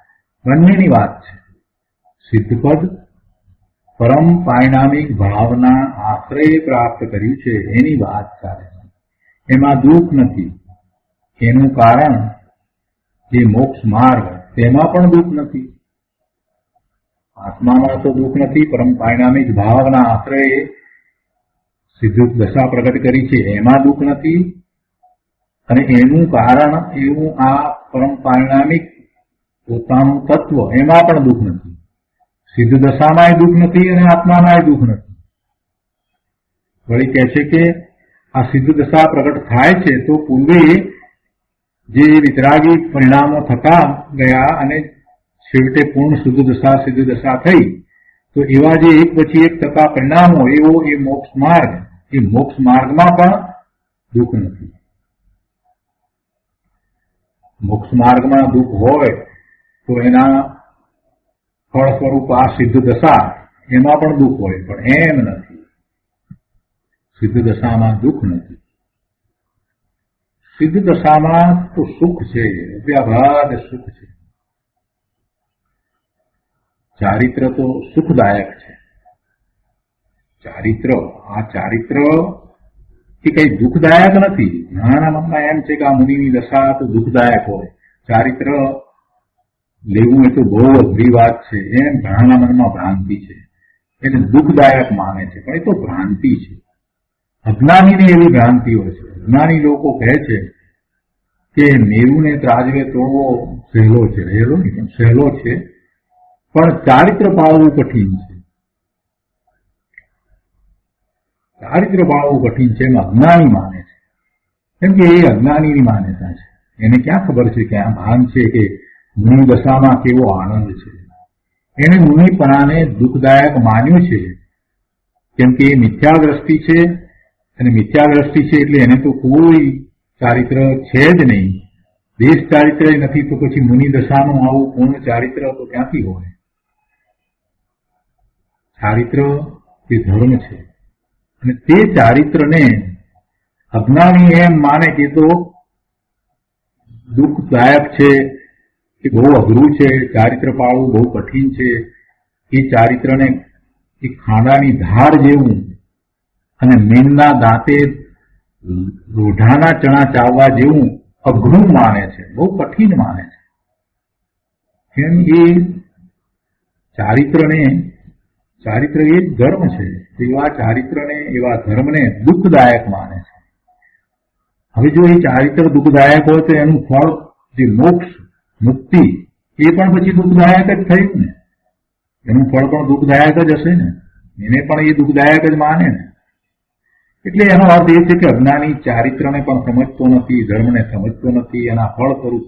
બંનેની વાત છે. સિદ્ધપદ પરમ પારિણામિક ભાવના આશ્રય પ્રાપ્ત કર્યું છે એની વાત ચાલે છે. એમાં દુઃખ નથી. એનું કારણ જે મોક્ષ માર્ગ તેમાં પણ દુઃખ નથી. આત્મામાં તો દુઃખ નથી. પરમ પારિણામિક ભાવના આશ્રયે સિદ્ધ દશા પ્રગટ કરી છે એમાં દુઃખ નથી. અને એનું કારણ એવું આ પરમ પારિણામિક પોતાનું તત્વ એમાં પણ દુઃખ નથી. સિદ્ધ દશામાંય દુઃખ નથી અને આત્મામાંય દુઃખ નથી. વળી કહે છે કે આ સિદ્ધ દશા પ્રગટ થાય છે તો પૂર્વે જે વિતરાગી પરિણામો થતા ગયા અને છેવટે પૂર્ણ શુદ્ધ દશા સિદ્ધ દશા થઈ, તો એવા જે એક પછી એક થતા પરિણામો એવો એ મોક્ષ માર્ગમાં પણ દુઃખ નથી. મોક્ષ માર્ગમાં દુઃખ હોય તો એના ફળ સ્વરૂપ આ સિદ્ધ દશા એમાં પણ દુઃખ હોય, પણ એમ નથી. સિદ્ધ દશામાં દુઃખ નથી. સિદ્ધ દશામાં તો સુખ છે, અવ્યાભાદ સુખ છે. ચારિત્ર તો સુખદાયક છે. ચારિત્ર એ કઈ દુઃખદાયક નથી. ઘણાના મનમાં એમ છે કે આ મુનિની દશા તો દુઃખદાયક હોય, ચારિત્ર લેવું એ તો બહુ અઘરી વાત છે, એમ ઘણાના મનમાં ભ્રાંતિ છે. એને દુઃખદાયક માને છે, પણ એ તો ભ્રાંતિ છે. અજ્ઞાનીની એવી ભ્રાંતિ હોય છે. અજ્ઞાની લોકો કહે છે કે મેરુને ત્રાજવે તોડવો સહેલો છે. સહેલો નહીં પણ સહેલો છે, પણ ચારિત્ર પાળવું કઠિન છે. ચારિત્ર પાળવું કઠિન છે એમ અજ્ઞાની માને છે. કેમ કે એ અજ્ઞાનીની માન્યતા છે. એને ક્યાં ખબર છે કે આ ભાન છે કે મુનિ દશામાં કેવો આનંદ છે. એને મુનિપણાને દુઃખદાયક માન્યું છે કેમ કે એ મિથ્યા દ્રષ્ટિ છે, અને મિથ્યા દ્રષ્ટિ છે એટલે એને તો કોઈ ચારિત્ર છે જ નહીં. દેશ ચારિત્ર નથી તો પછી મુનિ દશાનું આવું પૂર્ણ ચારિત્ર તો ક્યાંથી હોય? ચારિત્ર એ ધર્મ છે, અને તે ચારિત્રને અજ્ઞાની એમ માને કે તો દુઃખદાયક છે, કે બહુ અઘરું છે, ચારિત્ર પાળવું બહુ કઠિન છે. એ ચારિત્રને એ ખાંડાની ધાર જેવું અને મીનના દાંતે લોઢાના ચણા ચાવવા જેવું અઘરું માને છે, બહુ કઠિન માને છે. એમ એ ચારિત્ર એ જ ધર્મ છે. એવા ચારિત્રને એવા ધર્મને દુઃખદાયક માને છે. હવે જો એ ચારિત્ર દુઃખદાયક હોય તો એનું ફળ જે મોક્ષ મુક્તિ એ પણ પછી દુઃખદાયક જ થયું ને. એનું ફળ પણ દુઃખદાયક જ હશે ને. એને પણ એ દુઃખદાયક જ માને ને. એટલે એનો અર્થ એ છે કે અજ્ઞાની ચારિત્રને પણ સમજતો નથી, ધર્મને સમજતો નથી, એના ફળ સ્વરૂપ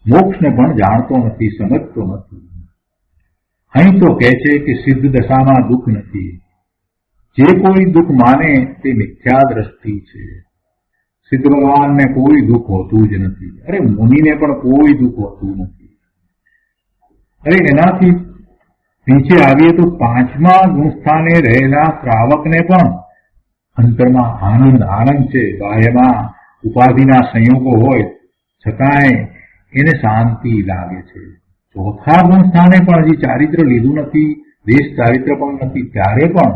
મોક્ષને પણ જાણતો નથી, સમજતો નથી. અહીં તો કહે છે કે સિદ્ધ દશામાં દુઃખ નથી. જે કોઈ દુઃખ માને તે મિથ્યા દ્રષ્ટિ છે. સિદ્ધ ભગવાનને કોઈ દુઃખ હોતું જ નથી. અરે મુનિને પણ કોઈ દુઃખ હોતું નથી. અરે એનાથી નીચે આવીએ તો પાંચમા ગુણસ્થાને રહેલા શ્રાવકને પણ અંતરમાં આનંદ છે. બાહ્યમાં ઉપાધિના સંયોગો હોય છતાંય એને શાંતિ લાગે છે. ચોથા ગુણસ્થાને પણ હજી ચારિત્ર લીધું નથી, દેશ ચારિત્ર પણ નથી, ત્યારે પણ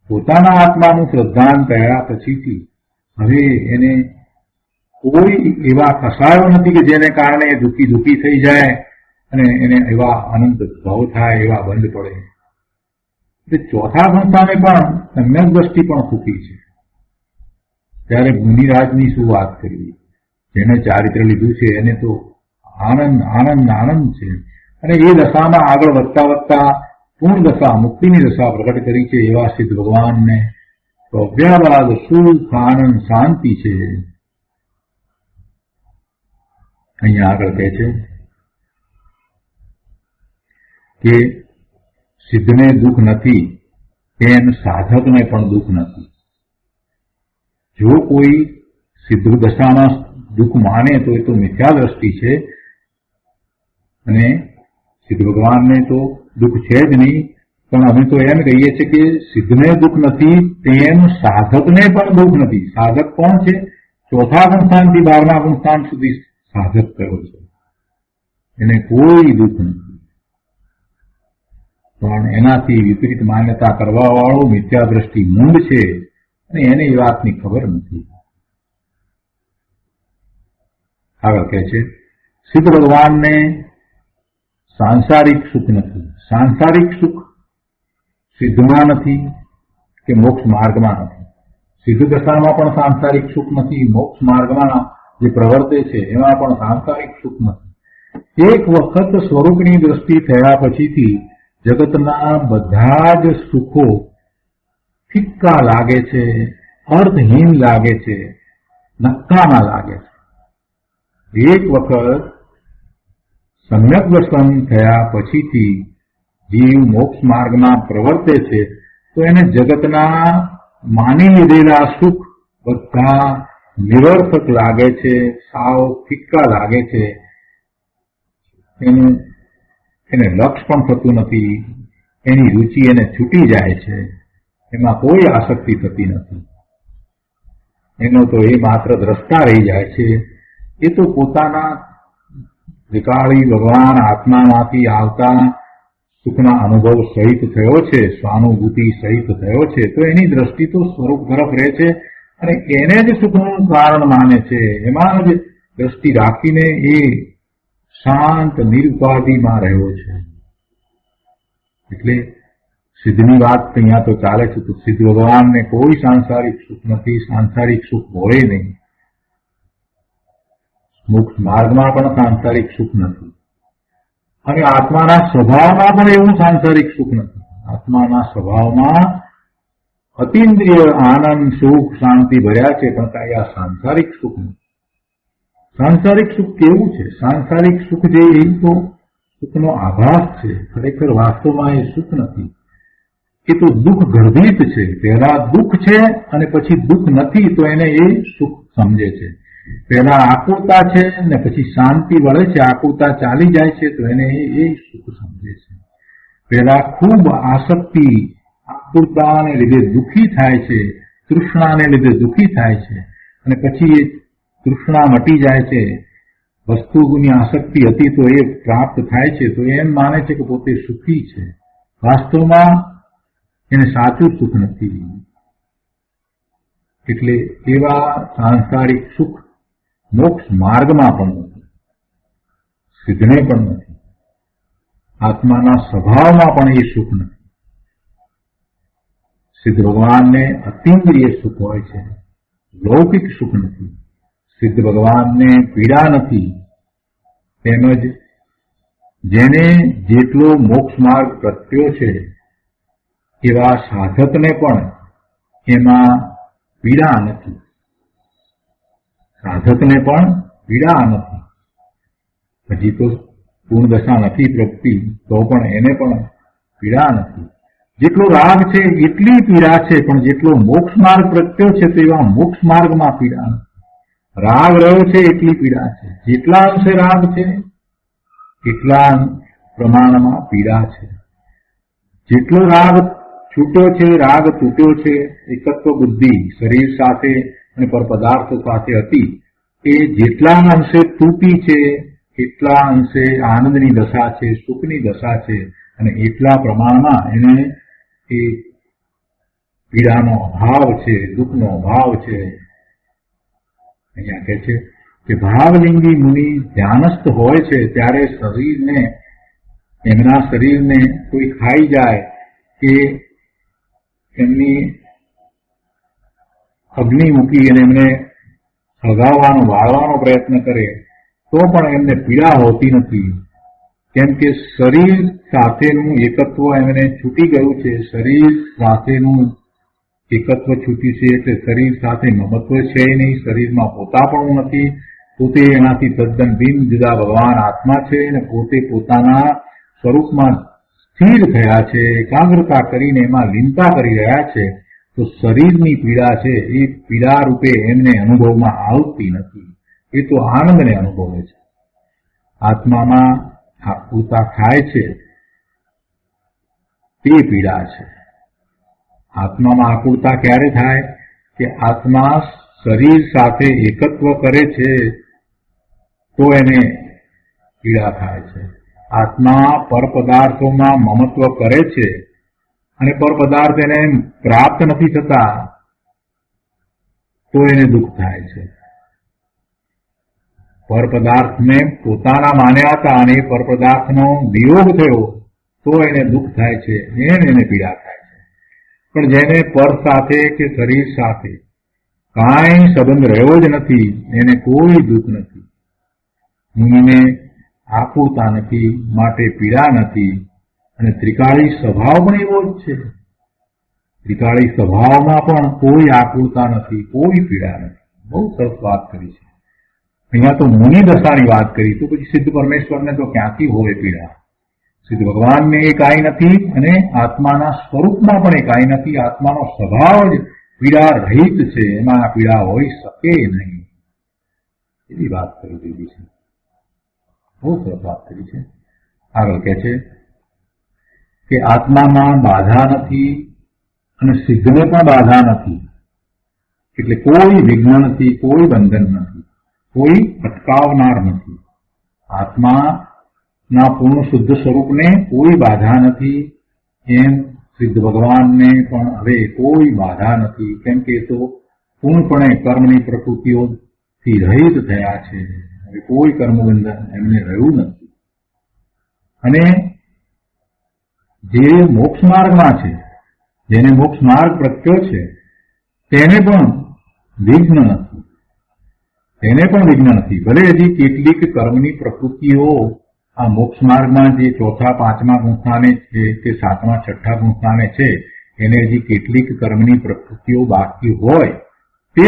પોતાના આત્માનું શ્રદ્ધાન કર્યા પછીથી હવે એને કોઈ એવા કસાયો નથી કે જેને કારણે દુઃખી થઈ જાય અને એને એવા અનંત ભાવ થાય, એવા બંધ પડે. એટલે ચોથા ગુણસ્થાને પણ સમ્યક દ્રષ્ટિ પણ સુખી છે. ત્યારે મુનિરાજની શું વાત કરવી? જેને ચારિત્ર લીધું છે એને તો આનંદ છે. અને એ દશામાં આગળ વધતા પૂર્ણ દશા મુક્તિની દશા પ્રગટ કરી છે. એવા સિદ્ધ ભગવાનને તો અવ્યાબાદ સુખ આનંદ શાંતિ છે. અહીંયા આગળ કહે છે કે સિદ્ધને દુઃખ નથી તેમ સાધકને પણ દુઃખ નથી. જો કોઈ સિદ્ધ દશામાં દુઃખ માને તો એ તો મિથ્યા દ્રષ્ટિ છે, અને સિદ્ધ ભગવાનને તો દુઃખ છે જ નહીં. પણ અમે તો એમ કહીએ છીએ કે સિદ્ધને દુઃખ નથી તેમ સાધકને પણ દુઃખ નથી. સાધક કોણ છે? ચોથા ગુણસ્થાનથી 12મા ગુણસ્થાન સુધી સાધક કયો છે, એને કોઈ દુઃખ નથી. પણ એનાથી વિપરીત માન્યતા કરવા વાળો મિથ્યા દ્રષ્ટિ મૂંડ છે, અને એને એ વાતની ખબર નથી. આગળ કહે છે, સિદ્ધ ભગવાનને સાંસારિક સુખ નથી. સાંસારિક સુખ સિદ્ધમાં નથી કે મોક્ષ માર્ગમાં નથી. સિદ્ધ દશામાં પણ સાંસારિક સુખ નથી, મોક્ષ માર્ગમાં જે પ્રવર્તે છે એમાં પણ સાંસારિક સુખ નથી. એક વખત સ્વરૂપની દ્રષ્ટિ થયા પછીથી જગતના બધા જ સુખો ફિક્કા લાગે છે, અર્થહીન લાગે છે, નકામા લાગે છે. એક વખત સમ્યક દર્શન થયા પછીથી જીવ મોક્ષ માર્ગમાં પ્રવર્તે છે તો એને જગતના માની લીધેલા સુખ બધા નિરર્થક લાગે છે, સાવ ફિક્કા લાગે છે. એને લક્ષ પણ થતું નથી, એની રુચિ એને છૂટી જાય છે, એમાં કોઈ આસક્તિ થતી નથી. એનો તો એ માત્ર દ્રષ્ટા રહી જાય છે. એ તો પોતાના વિકાળી ભગવાન આત્મામાંથી આવતા સુખના અનુભવ સહિત થયો છે, સ્વાનુભૂતિ સહિત થયો છે, તો એની દ્રષ્ટિ તો સ્વરૂપ તરફ રહે છે અને એને જ સુખનું કારણ માને છે. એમાં જ દ્રષ્ટિ રાખીને એ શાંત નિરુપાધિમાં રહ્યો છે. એટલે સિદ્ધની વાત અહીંયા તો ચાલે છે. તો સિદ્ધ ભગવાનને કોઈ સાંસારિક સુખ નથી, સાંસારિક સુખ હોય નહીં. મોક્ષ માર્ગમાં પણ સાંસારિક સુખ નથી, અને આત્માના સ્વભાવમાં પણ એવું સાંસારિક સુખ નથી. આત્માના સ્વભાવમાં અતિન્દ્રિય આનંદ, સુખ, શાંતિ ભર્યા છે, પણ કાંઈ આ સાંસારિક સુખ નથી. સાંસારિક સુખ કેવું છે? સાંસારિક સુખ જે એ તો સુખનો આભાસ છે, ખરેખર વાસ્તવમાં એ સુખ નથી. એ તો દુઃખ ગર્ભિત છે. પહેલા દુઃખ છે અને પછી દુઃખ નથી તો એને એ સુખ સમજે છે. પહેલા આકુરતા છે ને પછી શાંતિ વળે છે, આકુરતા ચાલી જાય છે તો એને એ સુખ સમજે છે. પહેલા ખૂબ આસક્તિ, આકુરતાને લીધે દુઃખી થાય છે, તૃષ્ણાને લીધે દુઃખી થાય છે, અને પછી એ તૃષ્ણા મટી જાય છે, વસ્તુની આસક્તિ હતી તો એ પ્રાપ્ત થાય છે, તો એમ માને છે કે પોતે સુખી છે. વાસ્તવમાં એને સાચું સુખ નથી. એટલે એવા સાંસારિક સુખ મોક્ષ માર્ગમાં પણ નથી, સિદ્ધને પણ નથી, આત્માના સ્વભાવમાં પણ એ સુખ નથી. સિદ્ધ ભગવાનને અતિન્દ્રિય સુખ હોય છે, લૌકિક સુખ નથી. સિદ્ધ ભગવાનને પીડા નથી. તેમજ જેને જેટલો મોક્ષ માર્ગ પ્રત્યો છે એવા સાધકને પણ એમાં પીડા નથી. સાધકને પણ પીડા નથી. હજી તો પૂર્ણ દશા નથી પ્રગતિ તો પણ એને પણ પીડા નથી. જેટલો રાગ છે એટલી પીડા છે, પણ જેટલો મોક્ષ માર્ગ પ્રત્યો છે તેવા મોક્ષ માર્ગમાં પીડા નથી. રાગ રહ્યો છે એટલી પીડા છે. જેટલા અંશે રાગ છે એટલા પ્રમાણમાં પીડા છે. જેટલો રાગ છૂટ્યો છે, રાગ તૂટ્યો છે, એકત્વ બુદ્ધિ શરીર સાથે અને પર પદાર્થ સાથે હતી એ જેટલા અંશે તૂટી છે એટલા અંશે આનંદની દશા છે, સુખની દશા છે, અને એટલા પ્રમાણમાં એને એ પીડાનો અભાવ છે, દુઃખનો અભાવ છે. અહીંયા કહે છે કે ભાવલિંગી મુનિ ધ્યાનસ્થ હોય છે ત્યારે શરીરને, એમના શરીરને કોઈ ખાઈ જાય કે એમની અગ્નિ મૂકી અને એમને સળગાવવાનો, બાળવાનો પ્રયત્ન કરે તો પણ એમને પીડા હોતી નથી. કેમ કે શરીર સાથેનું એકત્વ એમને છૂટી ગયું છે. શરીર સાથેનું એકત્વ છૂટ્યું છે એટલે શરીર સાથે મમત્વ છે નહીં, શરીરમાં પોતાપણું નથી. પોતે એનાથી તદ્દન બિન જુદા ભગવાન આત્મા છે અને પોતે પોતાના સ્વરૂપમાં સ્થિર થયા છે, એકાગ્રતા કરીને એમાં લીનતા કરી રહ્યા છે. તો શરીરની પીડા છે એ પીડા રૂપે એમને અનુભવમાં આવતી નથી, એ તો આનંદને અનુભવે છે. આત્મામાં આકુરતા થાય છે તે પીડા છે. આત્મામાં આકુરતા ક્યારે થાય કે આત્મા શરીર સાથે એકત્વ કરે છે તો એને પીડા થાય છે. આત્મા પરપદાર્થોમાં મમત્વ કરે છે અને પરપદાર્થ એને પ્રાપ્ત નથી થતા તો એને દુઃખ થાય છે. પરપદાર્થને પોતાના માન્યા હતા અને એ પરપદાર્થનો વિયોગ થયો તો એને દુઃખ થાય છે, એને પીડા થાય છે. પણ જેને પર સાથે કે શરીર સાથે કાંઈ સંબંધ રહ્યો જ નથી એને કોઈ દુઃખ નથી. મુનિને આકુરતા નથી, માટે પીડા નથી. અને ત્રિકાળી સ્વભાવ પણ એવો જ છે. ત્રિકાળી સ્વભાવમાં પણ કોઈ આકુરતા નથી, કોઈ પીડા નથી. બહુ સરસ વાત કરી છે. અહીંયા તો મુનિ દશાની વાત કરી, તો પછી સિદ્ધ પરમેશ્વરને તો ક્યાંથી હોય પીડા? સિદ્ધ ભગવાનને એ કાંઈ નથી અને આત્માના સ્વરૂપમાં પણ એ કાંઈ નથી. આત્માનો સ્વભાવ જ પીડા રહિત છે, એમાં પીડા હોઈ શકે નહીં. એવી વાત કરી દીધી છે. બહુ સરસ વાત કરી છે. આગળ કહે છે કે આત્મામાં બાધા નથી અને સિદ્ધને પણ બાધા નથી. એટલે કોઈ વિઘ્ન નથી, કોઈ બંધન નથી, કોઈ અટકાવનાર નથી. આત્માના પૂર્ણ શુદ્ધ સ્વરૂપને કોઈ બાધા નથી. એમ સિદ્ધ ભગવાનને પણ હવે કોઈ બાધા નથી, કેમ કે તો પૂર્ણપણે કર્મની પ્રકૃતિઓથી રહિત થયા છે. હવે કોઈ કર્મબંધન એમને રહ્યું નથી. અને જે મોક્ષ માર્ગમાં છે, જેને મોક્ષ માર્ગ પ્રત્યો છે, તેને પણ વિઘ્ન નથી. તેને પણ વિઘ્ન નથી. ભલે હજી કેટલીક કર્મની પ્રકૃતિઓ આ મોક્ષ માર્ગમાં જે ચોથા પાંચમા ગુણસ્થાને છે કે સાતમા છઠ્ઠા ગુણસ્થાને છે, એને હજી કેટલીક કર્મની પ્રકૃતિઓ બાકી હોય, તે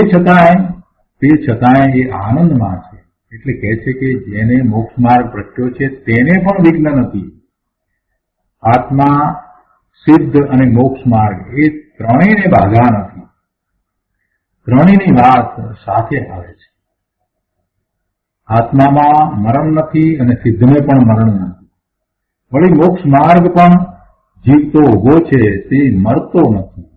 છતાંય એ આનંદમાં છે. એટલે કહે છે કે જેને મોક્ષ માર્ગ પ્રત્યો છે તેને પણ વિઘ્ન નથી. આત્મા, સિદ્ધ અને મોક્ષ માર્ગ એ ત્રણેયને બાધા નથી. ત્રણેયની વાત સાથે આવે છે. આત્મામાં મરણ નથી અને સિદ્ધને પણ મરણ નથી. વળી મોક્ષ માર્ગ પણ જીવતો ઉભો છે, તે મરતો નથી.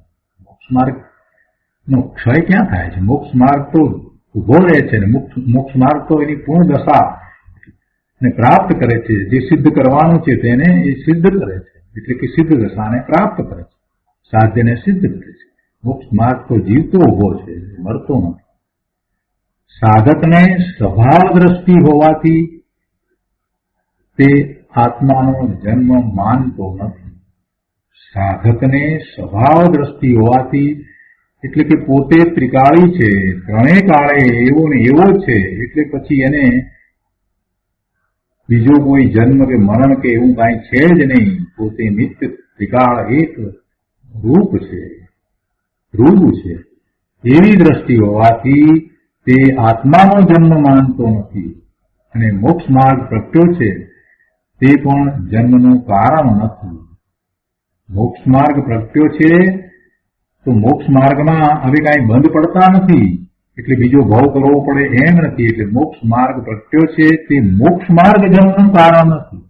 મોક્ષ માર્ગનો ક્ષય ક્યાં થાય છે? મોક્ષ માર્ગ તો ઉભો રહે છે ને મોક્ષ માર્ગ તો એની પૂર્ણ દશા ને પ્રાપ્ત કરે છે. જે સિદ્ધ કરવાનું છે તેને એ સિદ્ધ કરે છે, એટલે કે સિદ્ધ દશાને પ્રાપ્ત કરે છે, સાધ્યને સિદ્ધ કરે છે. મોક્ષ માર્ગ તો જીવતો ઉભો છે, મરતો નથી. સાધકને સ્વભાવ દ્રષ્ટિ હોવાથી તે આત્માનો જન્મ માનતો નથી. સાધકને સ્વભાવ દ્રષ્ટિ હોવાથી એટલે કે પોતે ત્રિકાળી છે, ત્રણેય કાળે એવો ને એવો છે, એટલે પછી એને બીજો કોઈ જન્મ કે મરણ કે એવું કાંઈ છે જ નહીં. પોતે નિત્ય ત્રિકાળ એક રૂપ છે, રૂપ છે. એવી દ્રષ્ટિ હોવાથી તે આત્માનો જન્મ માનતો નથી. અને મોક્ષ માર્ગ પ્રગટ્યો છે તે પણ જન્મનું કારણ નથી. મોક્ષ માર્ગ પ્રગટ્યો છે તો મોક્ષ માર્ગમાં હવે કાંઈ બંધ પડતા નથી, એટલે બીજો ભાવ કરવો પડે એમ નથી. એટલે મોક્ષ માર્ગ પ્રગટ્યો છે તે મોક્ષ માર્ગ જન્મનું કારણ નથી.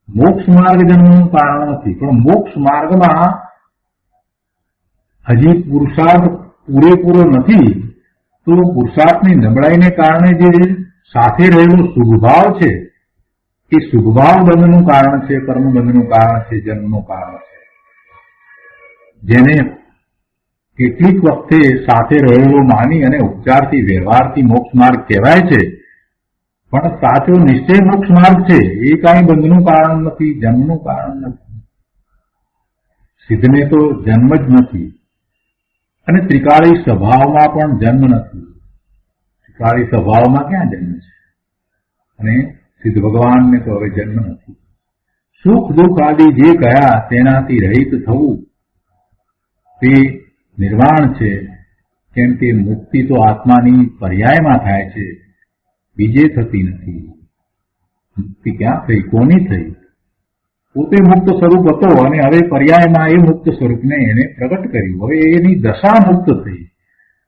મોક્ષ માર્ગ જન્મનું કારણ નથી, પણ મોક્ષ માર્ગમાં હજી પુરુષાર્થ પૂરેપૂરો નથી. તો પુરુષાર્થની નબળાઈને કારણે જે સાથે રહેલો શુભભાવ છે એ શુભભાવ બંધનું કારણ છે, કર્મ બંધનું કારણ છે, જન્મનું કારણ છે. જેને કેટલીક વખતે સાથે રહેલો માની અને ઉપચારથી વ્યવહારથી મોક્ષ માર્ગ કહેવાય છે, પણ સાચો નિશ્ચય મોક્ષ માર્ગ છે. એ કાંઈ બંધનું કારણ નથી, જન્મનું કારણ નથી. સિદ્ધને તો જન્મ જ નથી અને ત્રિકાળી સ્વભાવમાં પણ જન્મ નથી. ત્રિકાળી સ્વભાવમાં ક્યાં જન્મ છે? અને સિદ્ધ ભગવાનને તો હવે જન્મ નથી. સુખ દુઃખ આદિ જે કયા તેનાથી રહિત થવું તે નિર્વાણ છે. કેમ કે મુક્તિ તો આત્માની પર્યાયમાં થાય છે, બીજે થતી નથી. મુક્તિ ક્યાં થઈ? કોની થઈ? પોતે મુક્ત સ્વરૂપ હતો અને હવે પર્યાયમાં એ મુક્ત સ્વરૂપને એને પ્રગટ કર્યું. હવે એની દશા મુક્ત થઈ.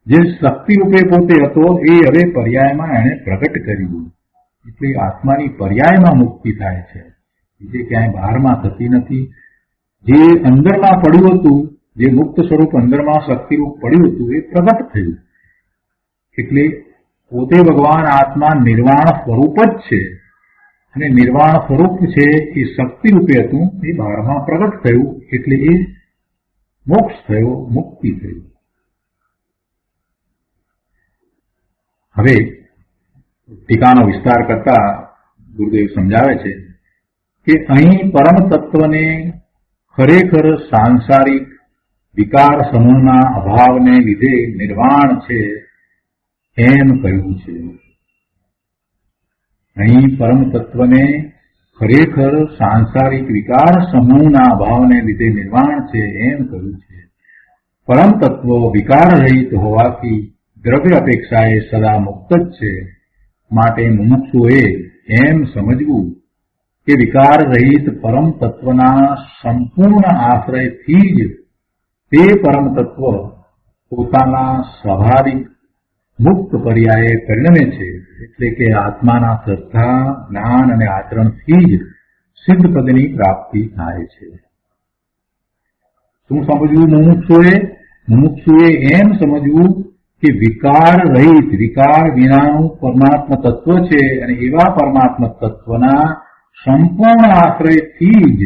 જે શક્તિ રૂપે પોતે હતો એ હવે પર્યાયમાં એને પ્રગટ કર્યું. એટલે આત્માની પર્યાયમાં મુક્તિ થાય છે, જે ક્યાંય બહારમાં થતી નથી. જે અંદરમાં પડ્યું હતું, જે મુક્ત સ્વરૂપ અંદરમાં શક્તિરૂપ પડ્યું હતું, એ પ્રગટ થયું. એટલે પોતે ભગવાન આત્મા નિર્વાણ સ્વરૂપ જ છે અને નિર્વાણ સ્વરૂપ છે એ શક્તિ રૂપે હતું, એ બહારમાં પ્રગટ થયું. એટલે એ મોક્ષ થયો, મુક્તિ થયું. હવે ટીકાનો વિસ્તાર કરતા ગુરુદેવ સમજાવે છે કે અહીં પરમ તત્વને ખરેખર સાંસારિક વિકાર સમૂહના અભાવને લીધે નિર્વાણ છે એમ કહ્યું છે. અહીં પરમ તત્વને ખરેખર સાંસારિક વિકાર સમૂહના અભાવને લીધે નિર્વાણ છે એમ કહ્યું છે. પરમ તત્વ વિકાર રહિત હોવાથી દ્રવ્ય અપેક્ષાએ સદા મુક્ત જ છે. માટે મુમુક્ષુએ એમ સમજવું કે વિકાર રહિત પરમ તત્વના સંપૂર્ણ આશ્રયથી જ તે પરમ તત્વ પોતાના સ્વાભાવિક મુક્ત પર્યાયે પરિણમે છે. એટલે કે આત્માના શ્રદ્ધા, જ્ઞાન અને આચરણથી જ સિદ્ધ પદની પ્રાપ્તિ થાય છે. શું સમજવું મુમુક્ષુએ એમ સમજવું કે વિકાર રહિત, વિકાર વિનાનું પરમાત્મા તત્વ છે અને એવા પરમાત્મા તત્વના સંપૂર્ણ આશ્રયથી જ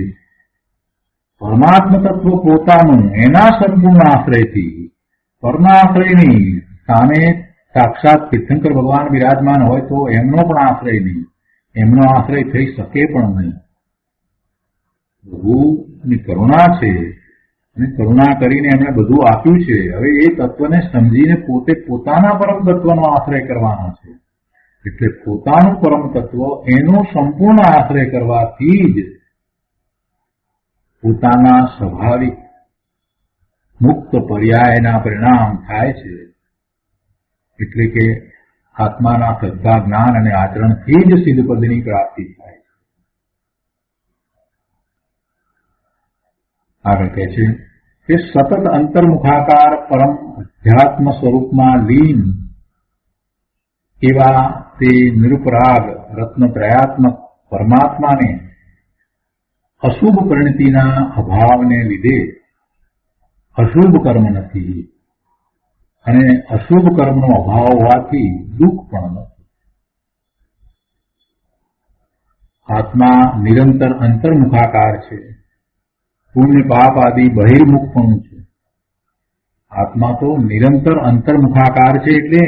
પરમાત્મા તત્વ પોતાનું, એના સંપૂર્ણ આશ્રયથી, પરમાશ્રયની સામે સાક્ષાત તીર્થંકર ભગવાન બિરાજમાન હોય તો એમનો પણ આશ્રય નહીં, એમનો આશ્રય થઈ શકે પણ નહીં. પ્રભુની કરુણા છે અને કરુણા કરીને એમણે બધું આપ્યું છે. હવે એ તત્વને સમજીને પોતે પોતાના પરમ તત્વનો આશ્રય કરવાનો છે. એટલે પોતાનું પરમ તત્વ એનો સંપૂર્ણ આશ્રય કરવાથી જ પોતાના સ્વાભાવિક મુક્ત પર્યાયના પરિણામ થાય છે. એટલે કે આત્માના શ્રદ્ધા, જ્ઞાન અને આચરણથી જ સિદ્ધપદની પ્રાપ્તિ થાય છે. આગળ કહે છે કે સતત અંતર્મુખાકાર પરમ અધ્યાત્મ સ્વરૂપમાં લીન એવા તે નિરુપરાગ રત્નત્રયાત્મક પરમાત્માને અશુભ પરિણતિના અભાવને લીધે અશુભ કર્મ નથી અને અશુભ કર્મનો અભાવ હોવાથી દુઃખ પણ નથી. આત્મા નિરંતર અંતર્મુખાકાર છે. પુણ્ય પાપ આદિ બહિર્મુખપણું છે. આત્મા તો નિરંતર અંતર્મુખાકાર છે. એટલે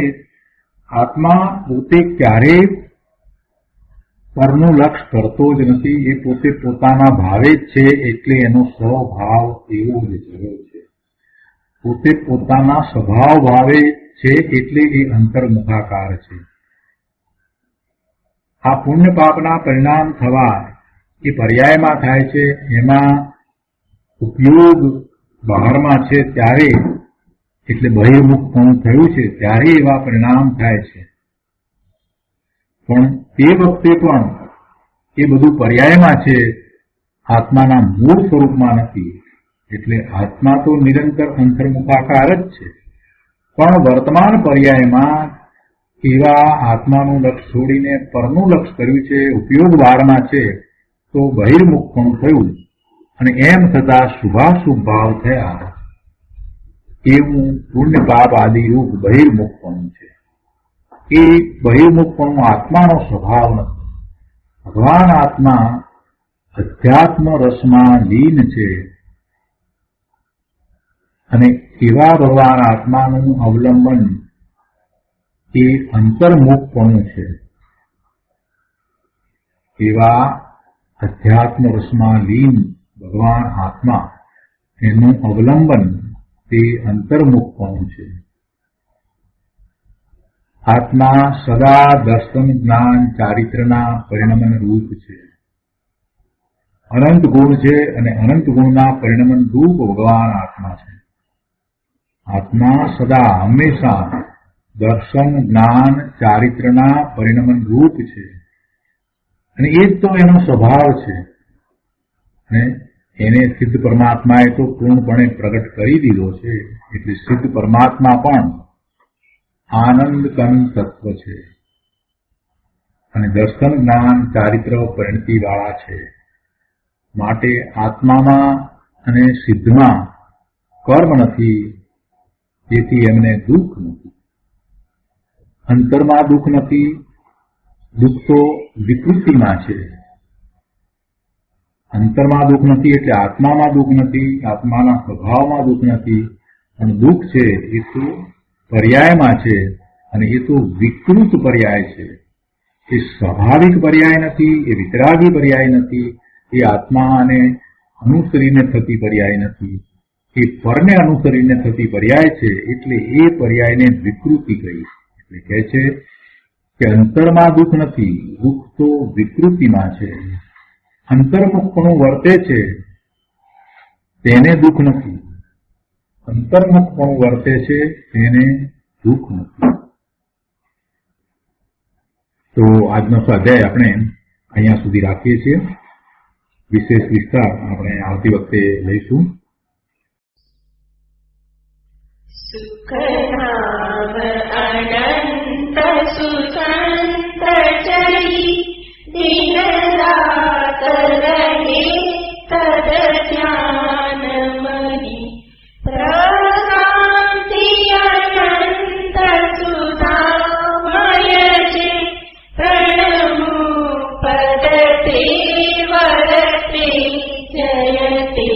આત્મા પોતે ક્યારેય પરનું લક્ષ્ય કરતો જ નથી. એ પોતે પોતાના ભાવે જ છે. એટલે એનો સ્વભાવ એવો જ રહ્યો છે. પોતે પોતાના સ્વભાવ ભાવે છે એટલે એ અંતર્મુખાકાર છે. આ પુણ્ય પાપના પરિણામ થવા એ પર્યાયમાં થાય છે. એમાં ઉપયોગ બહારમાં છે ત્યારે, એટલે બહિર્મુખપણું થયું છે ત્યારે એવા પરિણામ થાય છે. પણ તે વખતે પણ એ બધું પર્યાયમાં છે, આત્માના મૂળ સ્વરૂપમાં નથી. એટલે આત્મા તો નિરંતર અંતર્મુખાકાર જ છે. પણ વર્તમાન પર્યાયમાં એવા આત્માનું લક્ષ્ય છોડીને પરનું લક્ષ્ય કર્યું છે, ઉપયોગ બહારમાં છે, તો બહિર્મુખપણું થયું અને એમ થતા શુભાશુભ ભાવ થયા. એવું પુણ્ય પાપ આદિ રૂપ બહિર્મુખપણું છે. એ બહિર્મુખપણું આત્માનો સ્વભાવ નથી. ભગવાન આત્મા અધ્યાત્મ રસમાં લીન છે અને એવા ભગવાન આત્માનું અવલંબન એ અંતર્મુખપણું છે. એવા અધ્યાત્મ રસમાં લીન ભગવાન આત્મા, એનું અવલંબન તે અંતર્મુખપણું છે. આત્મા સદા દર્શન, જ્ઞાન, ચારિત્રના પરિણમન રૂપ છે. અનંત ગુણ છે અને અનંત ગુણના પરિણમન રૂપ ભગવાન આત્મા છે. આત્મા સદા હંમેશા દર્શન, જ્ઞાન, ચારિત્રના પરિણમન રૂપ છે અને એ જ તો એનો સ્વભાવ છે. અને એને સિદ્ધ પરમાત્માએ તો પૂર્ણપણે પ્રગટ કરી દીધો છે. એટલે સિદ્ધ પરમાત્મા પણ આનંદ કંદ તત્વ છે અને દર્શન જ્ઞાન ચારિત્ર પરિણતિ વાળા છે. માટે આત્મામાં અને સિદ્ધમાં કર્મ નથી, તેથી એમને દુઃખ નથી. અંતરમાં દુઃખ નથી, દુઃખ તો વિકૃતિમાં છે. અંતરમાં દુઃખ નથી એટલે આત્મામાં દુઃખ નથી, આત્માના સ્વભાવમાં દુઃખ નથી. પણ દુઃખ છે એ તો પર્યાયમાં છે અને એ તો વિકૃત પર્યાય છે. એ સ્વાભાવિક પર્યાય નથી, એ વિતરાગી પર્યાય નથી, એ આત્માને અનુસરીને થતી પર્યાય નથી. એ પરને અનુસરીને થતી પર્યાય છે. એટલે એ પર્યાયને વિકૃતિ કહી. એટલે કહે છે કે અંતરમાં દુઃખ નથી, દુઃખ તો વિકૃતિમાં છે. અંતર્મુખપણું વર્તે છે તેને દુઃખ નથી, અંતર્મુખપણું વર્તે છે તેને દુઃખ નથી. તો આજનો સ્વાધ્યાય આપણે અહીંયા સુધી રાખીએ છીએ. વિશેષ વિસ્તાર આપણે આવતી વખતે લઈશું. સુખધામ અનંત સુસંત ચરી દિન રાત રહે તદ ધ્યાન મહી પ્રશાંતિ અનંત સુધામય છે પ્રણમુ પદતે વરતે જયતે